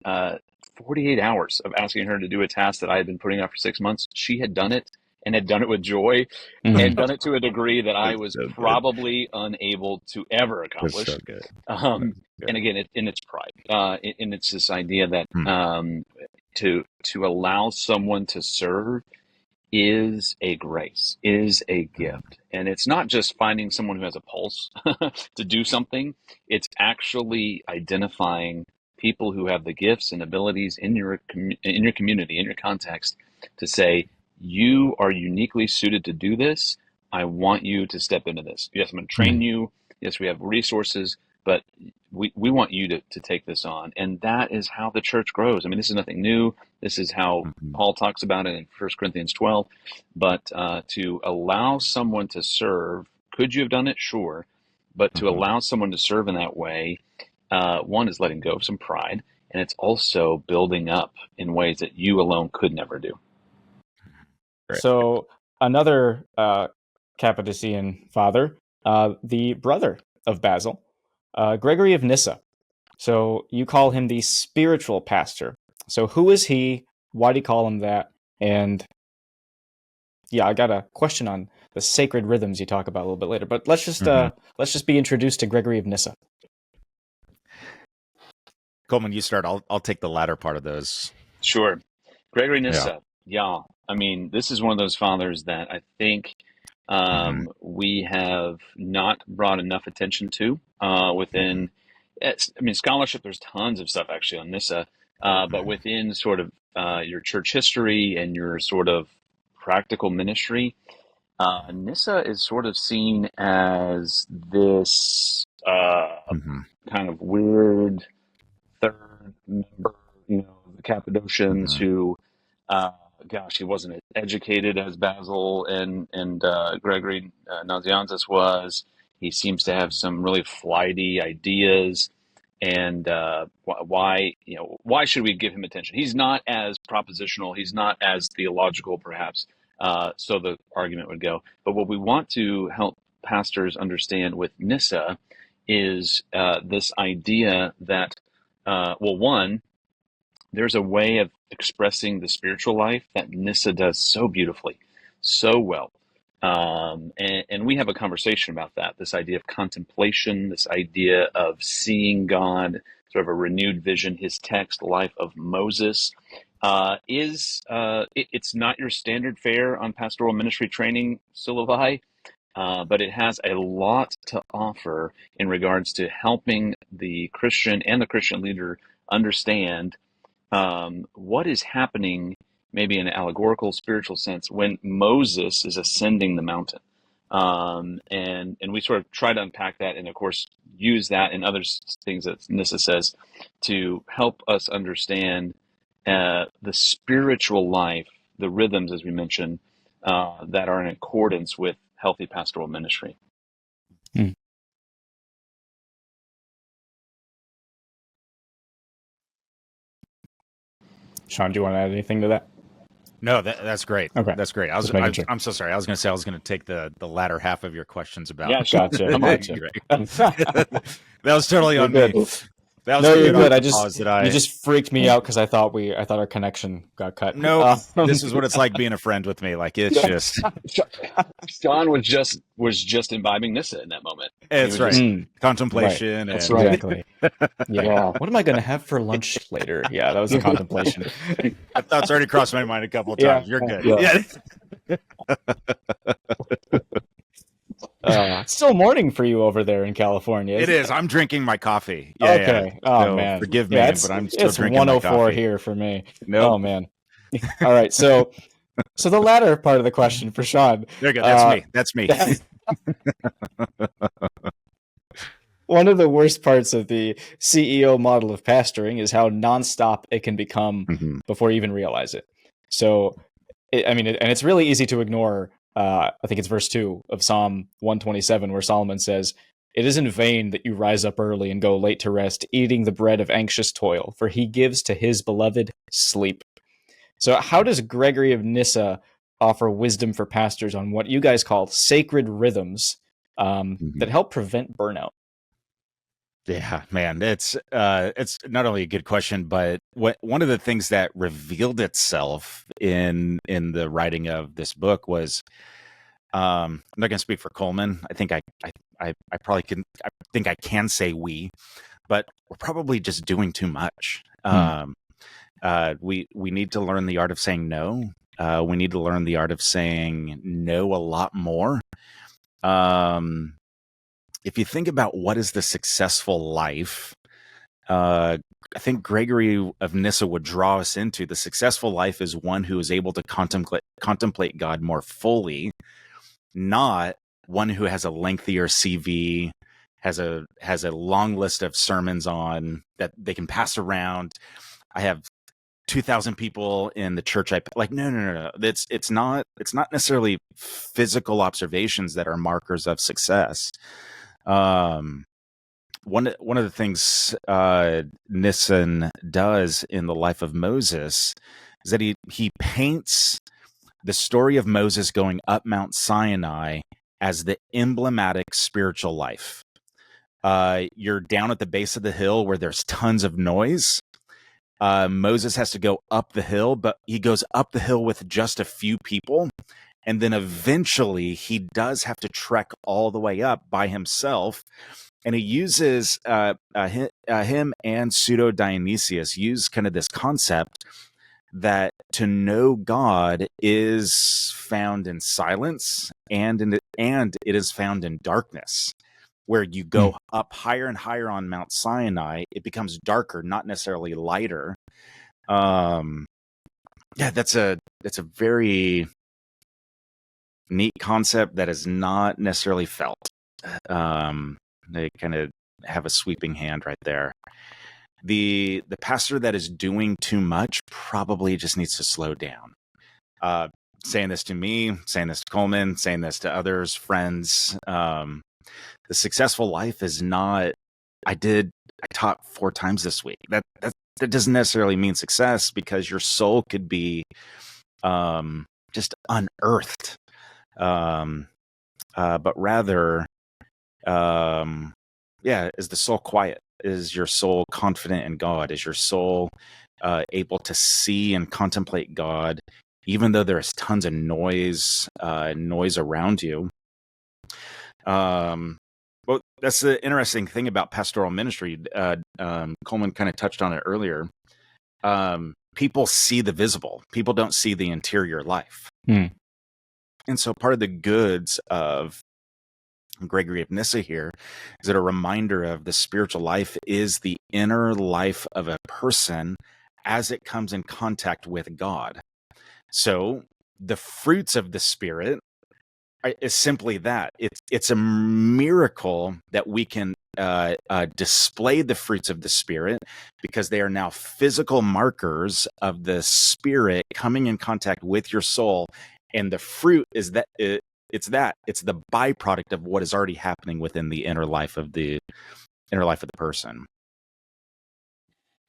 48 hours of asking her to do a task that I had been putting off for 6 months, she had done it, and had done it with joy, and done it to a degree that I was probably unable to ever accomplish. So good. And again, it's pride, and it's this idea that to allow someone to serve is a grace, is a gift. And it's not just finding someone who has a pulse to do something. It's actually identifying people who have the gifts and abilities in your community, in your context, to say, you are uniquely suited to do this. I want you to step into this. Yes, I'm going to train you. Yes, we have resources, but we want you to take this on. And that is how the church grows. I mean, this is nothing new. This is how Paul talks about it in 1 Corinthians 12. But to allow someone to serve, could you have done it? Sure. But to allow someone to serve in that way, one is letting go of some pride, and it's also building up in ways that you alone could never do. So another Cappadocian father, the brother of Basil, Gregory of Nyssa. So you call him the spiritual pastor. So who is he? Why do you call him that? And yeah, I got a question on the sacred rhythms you talk about a little bit later. But let's just be introduced to Gregory of Nyssa. Coleman, you start. I'll take the latter part of those. Sure. Gregory Nyssa. Yeah. I mean, this is one of those fathers that I think we have not brought enough attention to within. Scholarship. There's tons of stuff actually on Nyssa, but within sort of your church history and your sort of practical ministry, Nyssa is sort of seen as this kind of weird third member, the Cappadocians who. He wasn't as educated as Basil and Gregory Nazianzus was. He seems to have some really flighty ideas. And why should we give him attention? He's not as propositional. He's not as theological, perhaps. So the argument would go. But what we want to help pastors understand with Nissa is this idea that, one, there's a way of expressing the spiritual life that Nissa does so beautifully, so well. And we have a conversation about that, this idea of contemplation, this idea of seeing God, sort of a renewed vision. His text, Life of Moses, it's not your standard fare on pastoral ministry training syllabi, but it has a lot to offer in regards to helping the Christian and the Christian leader understand what is happening, maybe in an allegorical, spiritual sense, when Moses is ascending the mountain. And we sort of try to unpack that, and of course use that and other things that Nissa says to help us understand the spiritual life, the rhythms, as we mentioned, that are in accordance with healthy pastoral ministry. Hmm. Shawn, do you want to add anything to that? No, that's great. Okay. That's great. I'm so sorry. I was going to say I was going to take the latter half of your questions about. Yeah, Gotcha. That was totally on Good. me. That was No, you're good. good. You just freaked me out because I thought our connection got cut. No, this is what it's like being a friend with me. Like it's just. Shawn was just imbibing Nissa in that moment. It's right. Contemplation. Right. That's right. Exactly. Yeah. What am I going to have for lunch later? Yeah, that was the contemplation. That thought's already crossed my mind a couple of times. You're good. Yeah. It's still morning for you over there in California. It is. I'm drinking my coffee. Yeah, okay. Yeah. Oh, so man. Forgive me, but I'm still drinking 104 my coffee. here for me. No. Oh, man. All right. So the latter part of the question for Shawn. There you go. That's me. That's me. One of the worst parts of the CEO model of pastoring is how nonstop it can become before you even realize it. So, and it's really easy to ignore. I think it's verse 2 of Psalm 127, where Solomon says, "It is in vain that you rise up early and go late to rest, eating the bread of anxious toil, for he gives to his beloved sleep." So how does Gregory of Nyssa offer wisdom for pastors on what you guys call sacred rhythms that help prevent burnout? Yeah, man, it's not only a good question, but one of the things that revealed itself in the writing of this book was, I'm not going to speak for Coleman. I think I probably can. I think I can say but we're probably just doing too much. We need to learn the art of saying no. We need to learn the art of saying no a lot more. If you think about what is the successful life, I think Gregory of Nyssa would draw us into the successful life is one who is able to contemplate God more fully, not one who has a lengthier CV, has a long list of sermons on that they can pass around. I have 2,000 people in the church. No. It's not necessarily physical observations that are markers of success. One of the things Nissen does in the life of Moses is that he paints the story of Moses going up Mount Sinai as the emblematic spiritual life. You're down at the base of the hill where there's tons of noise. Moses has to go up the hill, but he goes up the hill with just a few people. And then eventually he does have to trek all the way up by himself. And he uses him and Pseudo Dionysius use kind of this concept that to know God is found in silence and it is found in darkness. Where you go up higher and higher on Mount Sinai, it becomes darker, not necessarily lighter. That's a very neat concept that is not necessarily felt. They kind of have a sweeping hand right there. The pastor that is doing too much probably just needs to slow down. Saying this to me, saying this to Coleman, saying this to others, friends. The successful life is not, I taught 4 times this week. That doesn't necessarily mean success, because your soul could be just unearthed. But rather, is the soul quiet? Is your soul confident in God? Is your soul able to see and contemplate God, even though there's tons of noise around you? Well, that's the interesting thing about pastoral ministry. Coleman kind of touched on it earlier. People see the visible. People don't see the interior life. And so part of the goods of Gregory of Nyssa here is that a reminder of the spiritual life is the inner life of a person as it comes in contact with God. So the fruits of the Spirit is simply that. It's a miracle that we can display the fruits of the Spirit, because they are now physical markers of the Spirit coming in contact with your soul, and the fruit is that it's the byproduct of what is already happening within the inner life of the person.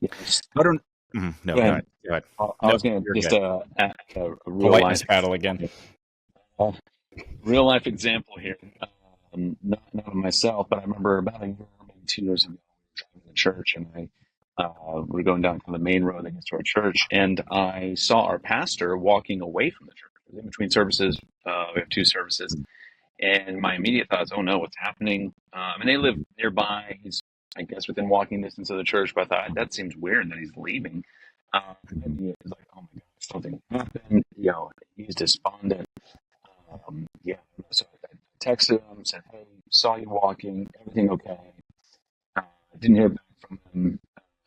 Yes. I don't. No, go ahead. I was going to just add a real Politeness life battle again. Real life example here. Not of myself, but I remember about a year, maybe 2 years ago, we were driving to church, and we were going down to the main road that gets to our church, and I saw our pastor walking away from the church. In between services, we have 2 services, and my immediate thought is, "Oh no, what's happening?" And they live nearby. He's, I guess, within walking distance of the church, but I thought that seems weird that he's leaving. And he was like, "Oh my gosh, something happened." He's despondent. So I texted him, said, "Hey, saw you walking. Everything okay?" I didn't hear back from him.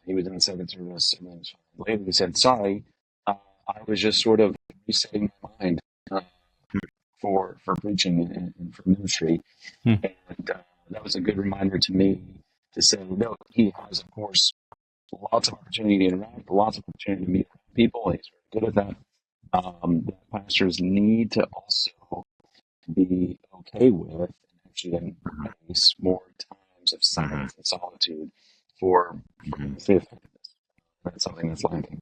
He was in the second service. And then later he said, "Sorry, I was just sort of resetting my mind for preaching and for ministry." And that was a good reminder to me to say, no, he has, of course, lots of opportunity to interact, lots of opportunity to meet people. He's very good at that. That pastors need to also be okay with, and actually embrace more times of silence and solitude for ministry effectiveness. That's something that's lacking.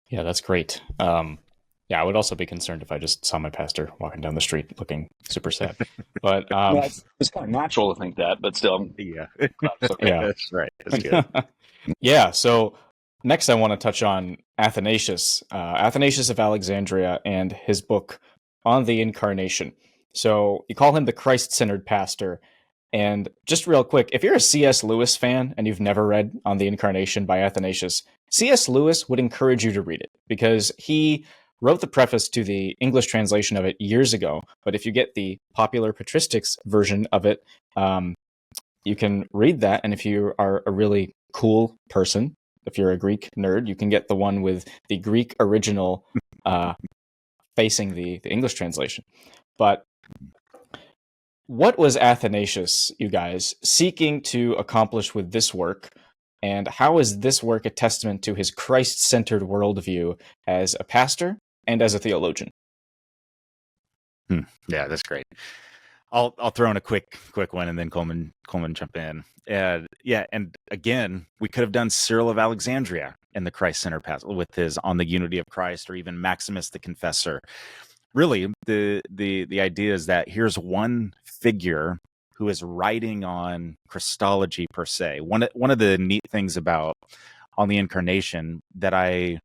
Yeah, that's great. I would also be concerned if I just saw my pastor walking down the street looking super sad. But it's kind of natural to think that, but still, yeah, that's right. That's good. Yeah. So next, I want to touch on Athanasius, Athanasius of Alexandria, and his book on the Incarnation. So you call him the Christ-centered pastor. And just real quick, if you're a C.S. Lewis fan and you've never read On the Incarnation by Athanasius, C.S. Lewis would encourage you to read it, because he wrote the preface to the English translation of it years ago. But if you get the popular patristics version of it, you can read that. And if you are a really cool person, if you're a Greek nerd, you can get the one with the Greek original facing the English translation. But what was Athanasius, you guys, seeking to accomplish with this work? And how is this work a testament to his Christ-centered worldview as a pastor and as a theologian? Yeah, that's great. I'll throw in a quick one, and then Coleman jump in. And again, we could have done Cyril of Alexandria in the Christ-centered pastor with his On the Unity of Christ, or even Maximus the Confessor. Really, the idea is that here's one figure who is writing on Christology per se. One of the neat things about On the Incarnation that I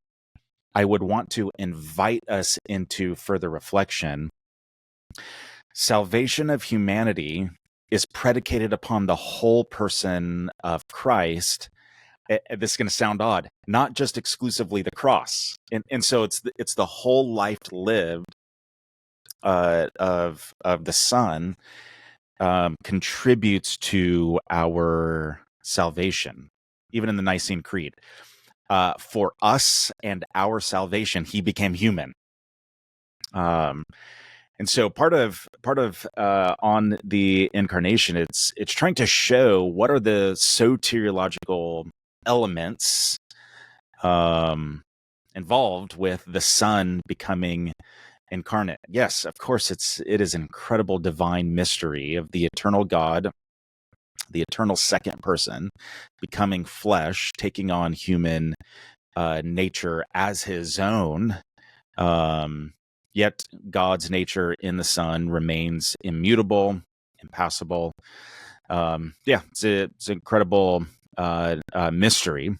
would want to invite us into further reflection: salvation of humanity is predicated upon the whole person of Christ. This is going to sound odd, not just exclusively the cross, and so it's the whole life lived of the Son contributes to our salvation. Even in the Nicene Creed, for us and our salvation, he became human. And so part of On the Incarnation, it's trying to show what are the soteriological elements involved with the Son becoming incarnate. Yes, of course, it is an incredible divine mystery of the eternal God, the eternal second person, becoming flesh, taking on human nature as his own. Yet God's nature in the Son remains immutable, impassible. It's an incredible mystery.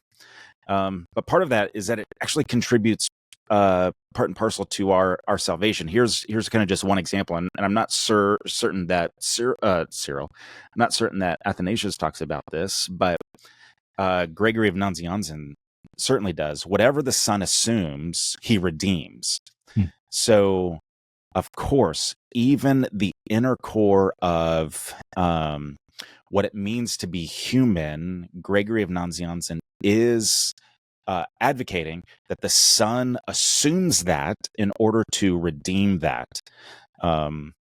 But part of that is that it actually contributes part and parcel to our salvation. Here's kind of just one example, and I'm not certain that Cyril, I'm not certain that Athanasius talks about this, but Gregory of Nazianzen certainly does. Whatever the Son assumes, he redeems. So, of course, even the inner core of what it means to be human, Gregory of Nazianzen is advocating that the Son assumes that in order to redeem that.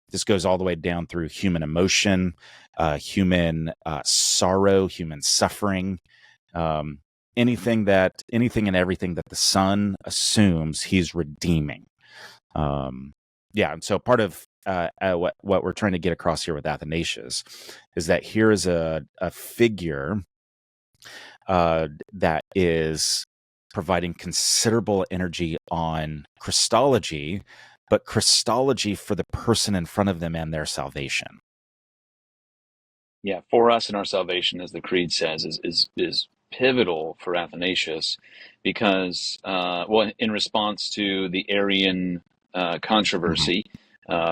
This goes all the way down through human emotion, human sorrow, human suffering, anything and everything that the Son assumes, he's redeeming. And so part of what we're trying to get across here with Athanasius is that here is a figure that is providing considerable energy on Christology, but Christology for the person in front of them and their salvation. Yeah, for us and our salvation, as the Creed says, is pivotal for Athanasius because, in response to the Arian controversy,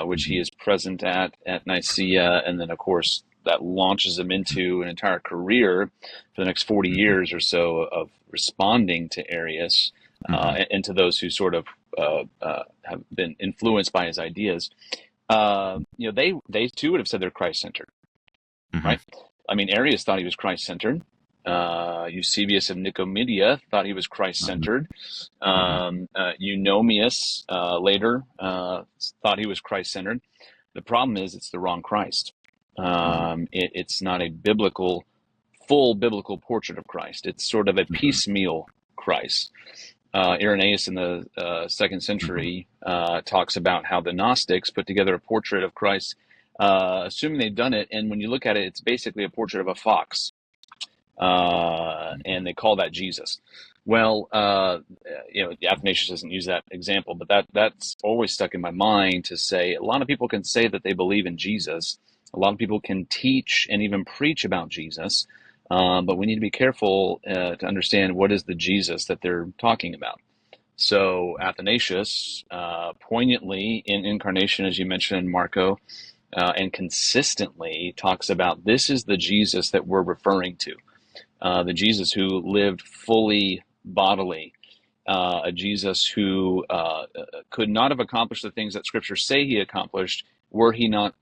which he is present at Nicaea, and then, of course, that launches him into an entire career for the next 40 years or so of responding to Arius and to those who sort of have been influenced by his ideas. They too would have said they're Christ-centered. Right? I mean, Arius thought he was Christ-centered. Eusebius of Nicomedia thought he was Christ-centered. Eunomius later thought he was Christ-centered. The problem is it's the wrong Christ. It's not a full biblical portrait of Christ. It's sort of a piecemeal Christ. Irenaeus in the 2nd century talks about how the Gnostics put together a portrait of Christ, assuming they've done it, and when you look at it, it's basically a portrait of a fox, and they call that Jesus. Well, Athanasius doesn't use that example, but that's always stuck in my mind to say a lot of people can say that they believe in Jesus. A lot of people can teach and even preach about Jesus, but we need to be careful to understand what is the Jesus that they're talking about. So Athanasius, poignantly in Incarnation, as you mentioned, Marco, and consistently talks about this is the Jesus that we're referring to, the Jesus who lived fully bodily, a Jesus who could not have accomplished the things that Scripture say he accomplished were he not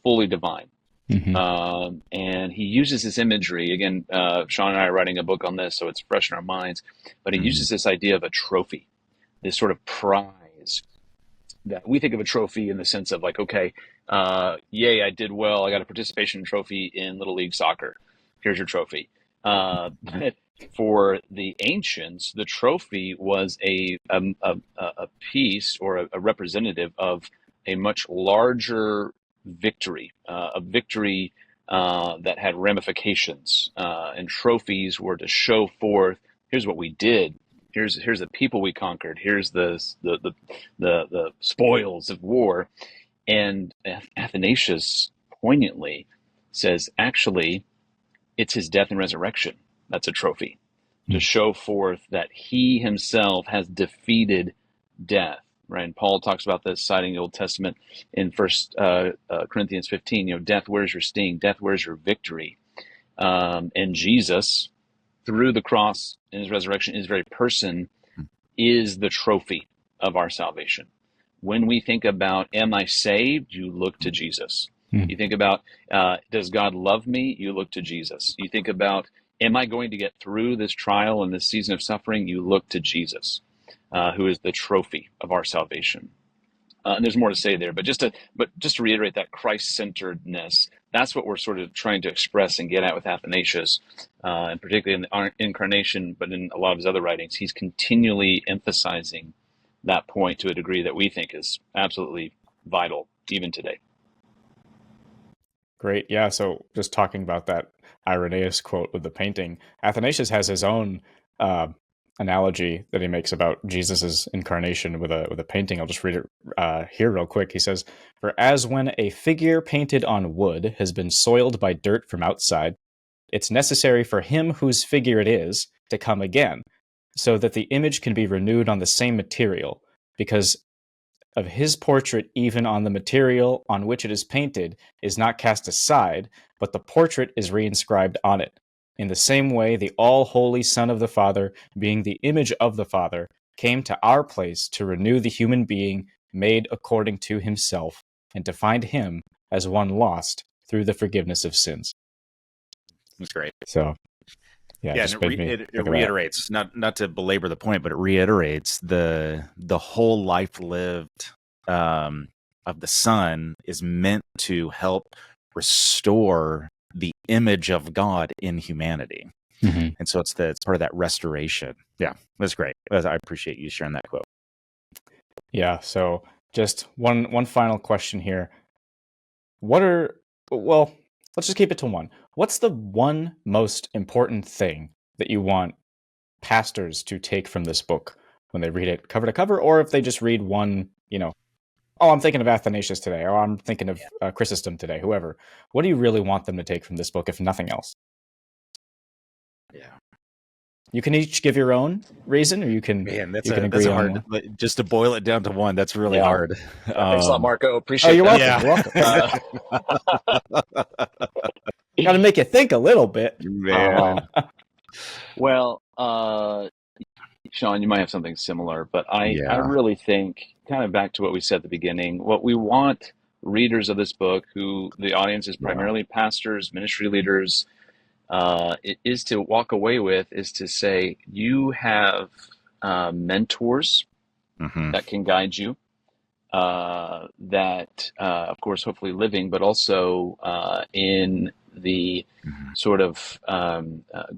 fully divine. And he uses this imagery, again, Shawn and I are writing a book on this, so it's fresh in our minds, but he uses this idea of a trophy, this sort of prize that we think of a trophy in the sense of like, okay, yay, I did well. I got a participation trophy in Little League soccer. Here's your trophy. But for the ancients, the trophy was a piece or a representative of a much larger victory, a victory that had ramifications. And trophies were to show forth, here's what we did. Here's the people we conquered. Here's the spoils of war. And Athanasius poignantly says, actually, it's his death and resurrection that's a trophy, to show forth that he himself has defeated death. Right? And Paul talks about this, citing the Old Testament in 1 Corinthians 15. Death, where's your sting? Death, where's your victory? And Jesus, through the cross and his resurrection, his very person, is the trophy of our salvation. When we think about, am I saved? You look to Jesus. You think about, does God love me? You look to Jesus. You think about, am I going to get through this trial and this season of suffering? You look to Jesus, who is the trophy of our salvation. And there's more to say there, but just to reiterate that Christ-centeredness, that's what we're sort of trying to express and get at with Athanasius, and particularly in the Incarnation, but in a lot of his other writings, he's continually emphasizing that point to a degree that we think is absolutely vital even today. Great. Yeah. So just talking about that Irenaeus quote with the painting, Athanasius has his own analogy that he makes about Jesus's incarnation with a painting. I'll just read it here real quick. He says, "For as when a figure painted on wood has been soiled by dirt from outside, it's necessary for him whose figure it is to come again, so that the image can be renewed on the same material, because of his portrait, even on the material on which it is painted, is not cast aside, but the portrait is reinscribed on it. In the same way, the all-holy Son of the Father, being the image of the Father, came to our place to renew the human being made according to himself, and to find him as one lost through the forgiveness of sins." That's great. So, yeah, Yeah, just and it reiterates, not to belabor the point, but it reiterates the whole life lived of the Son is meant to help restore the image of God in humanity. Mm-hmm. And so it's part of that restoration. Yeah, that's great. I appreciate you sharing that quote. Yeah, so just one final question here. Let's just keep it to one. What's the one most important thing that you want pastors to take from this book when they read it cover to cover, or if they just read one, oh, I'm thinking of Athanasius today, or I'm thinking of Chrysostom today, whoever. What do you really want them to take from this book, if nothing else? Yeah. You can each give your own reason, or you can agree hard. on one. Just to boil it down to one, that's really hard. Thanks a lot, Marco. Appreciate you're that. welcome. Yeah. You're welcome. Got to make you think a little bit. Man. Well, Shawn, you might have something similar, but I really think, kind of back to what we said at the beginning, what we want readers of this book, who the audience is primarily pastors, ministry leaders, is to walk away with, is to say, you have mentors that can guide you, that, of course, hopefully living, but also in the sort of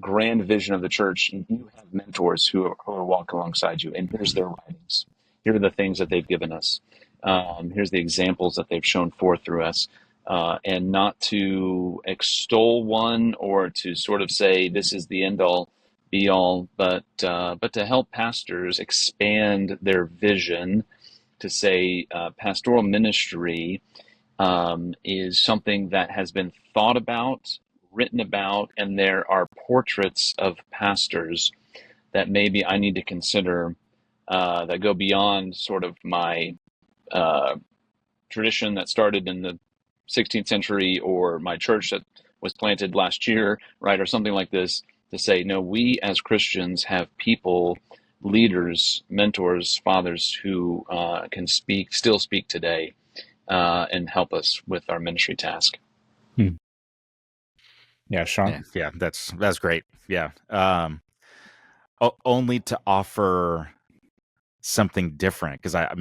grand vision of the church. You have mentors who are walking alongside you, and here's their writings. Here are the things that they've given us. Here's the examples that they've shown forth through us. And not to extol one or to sort of say this is the end all be all, but to help pastors expand their vision, to say pastoral ministry is something that has been thought about, written about, and there are portraits of pastors that maybe I need to consider that go beyond sort of my tradition that started in the 16th century, or my church that was planted last year, right, or something like this, to say, no, we as Christians have people, leaders, mentors, fathers who can still speak today, and help us with our ministry task. Yeah, Shawn. Yeah, that's great. Yeah, only to offer something different, because I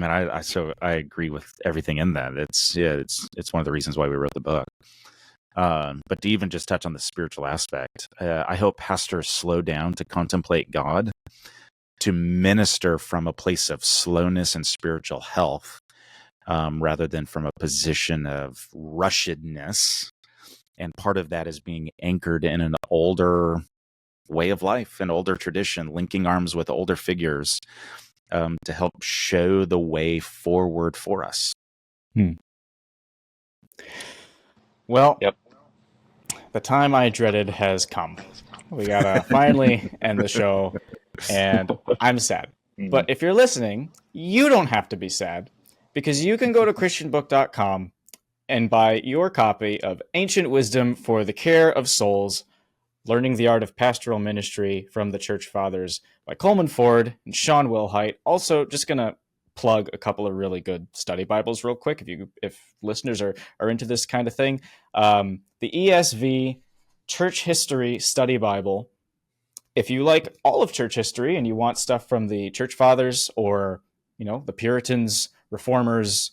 agree with everything in that. It's one of the reasons why we wrote the book. But to even just touch on the spiritual aspect, I hope pastors slow down to contemplate God, to minister from a place of slowness and spiritual health, rather than from a position of rushedness. And part of that is being anchored in an older way of life, an older tradition, linking arms with older figures, to help show the way forward for us. Well, the time I dreaded has come. We gotta finally end the show, and I'm sad. But if you're listening, you don't have to be sad, because you can go to christianbook.com and buy your copy of Ancient Wisdom for the Care of Souls, Learning the Art of Pastoral Ministry from the Church Fathers by Coleman Ford and Shawn Wilhite. Also, just going to plug a couple of really good study Bibles real quick if listeners are into this kind of thing. The ESV Church History Study Bible. If you like all of church history and you want stuff from the Church Fathers or, the Puritans, Reformers,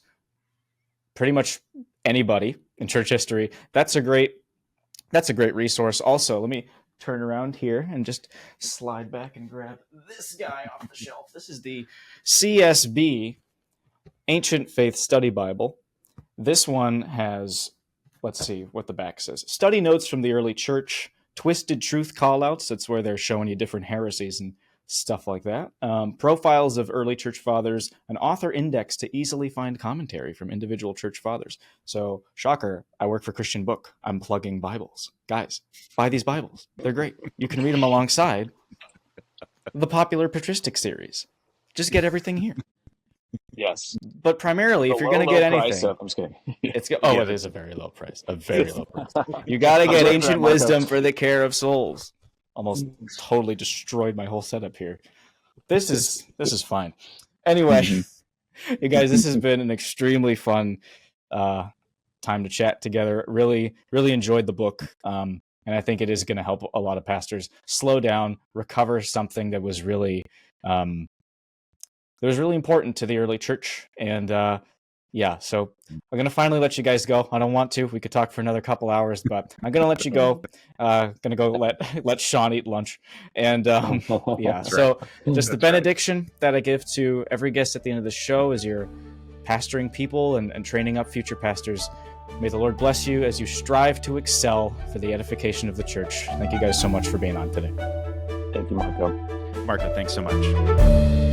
pretty much anybody in church history, that's a great resource. Also, let me turn around here and just slide back and grab this guy off the shelf. This is the CSB Ancient Faith Study Bible. This one has, let's see what the back says. Study notes from the early church, twisted truth callouts. That's where they're showing you different heresies and stuff like that. Profiles of early church fathers, an author index to easily find commentary from individual church fathers. So, shocker, I work for Christian Book. I'm plugging Bibles. Guys, buy these Bibles. They're great. You can read them alongside the popular Patristic series. Just get everything here. Yes. But primarily, if you're going to get anything, I'm just kidding. It is a very low price. A very low price. You got to get Ancient Wisdom for the Care of Souls. Almost totally destroyed my whole setup here. This is fine. Anyway, you guys, this has been an extremely fun time to chat together. Really, really enjoyed the book. And I think it is going to help a lot of pastors slow down, recover something that was really important to the early church. And so I'm going to finally let you guys go. I don't want to. We could talk for another couple hours, but I'm going to let you go. Going to go let Shawn eat lunch. And so just the benediction that I give to every guest at the end of the show as you're pastoring people and training up future pastors. May the Lord bless you as you strive to excel for the edification of the church. Thank you guys so much for being on today. Thank you, Marco. Marco, thanks so much.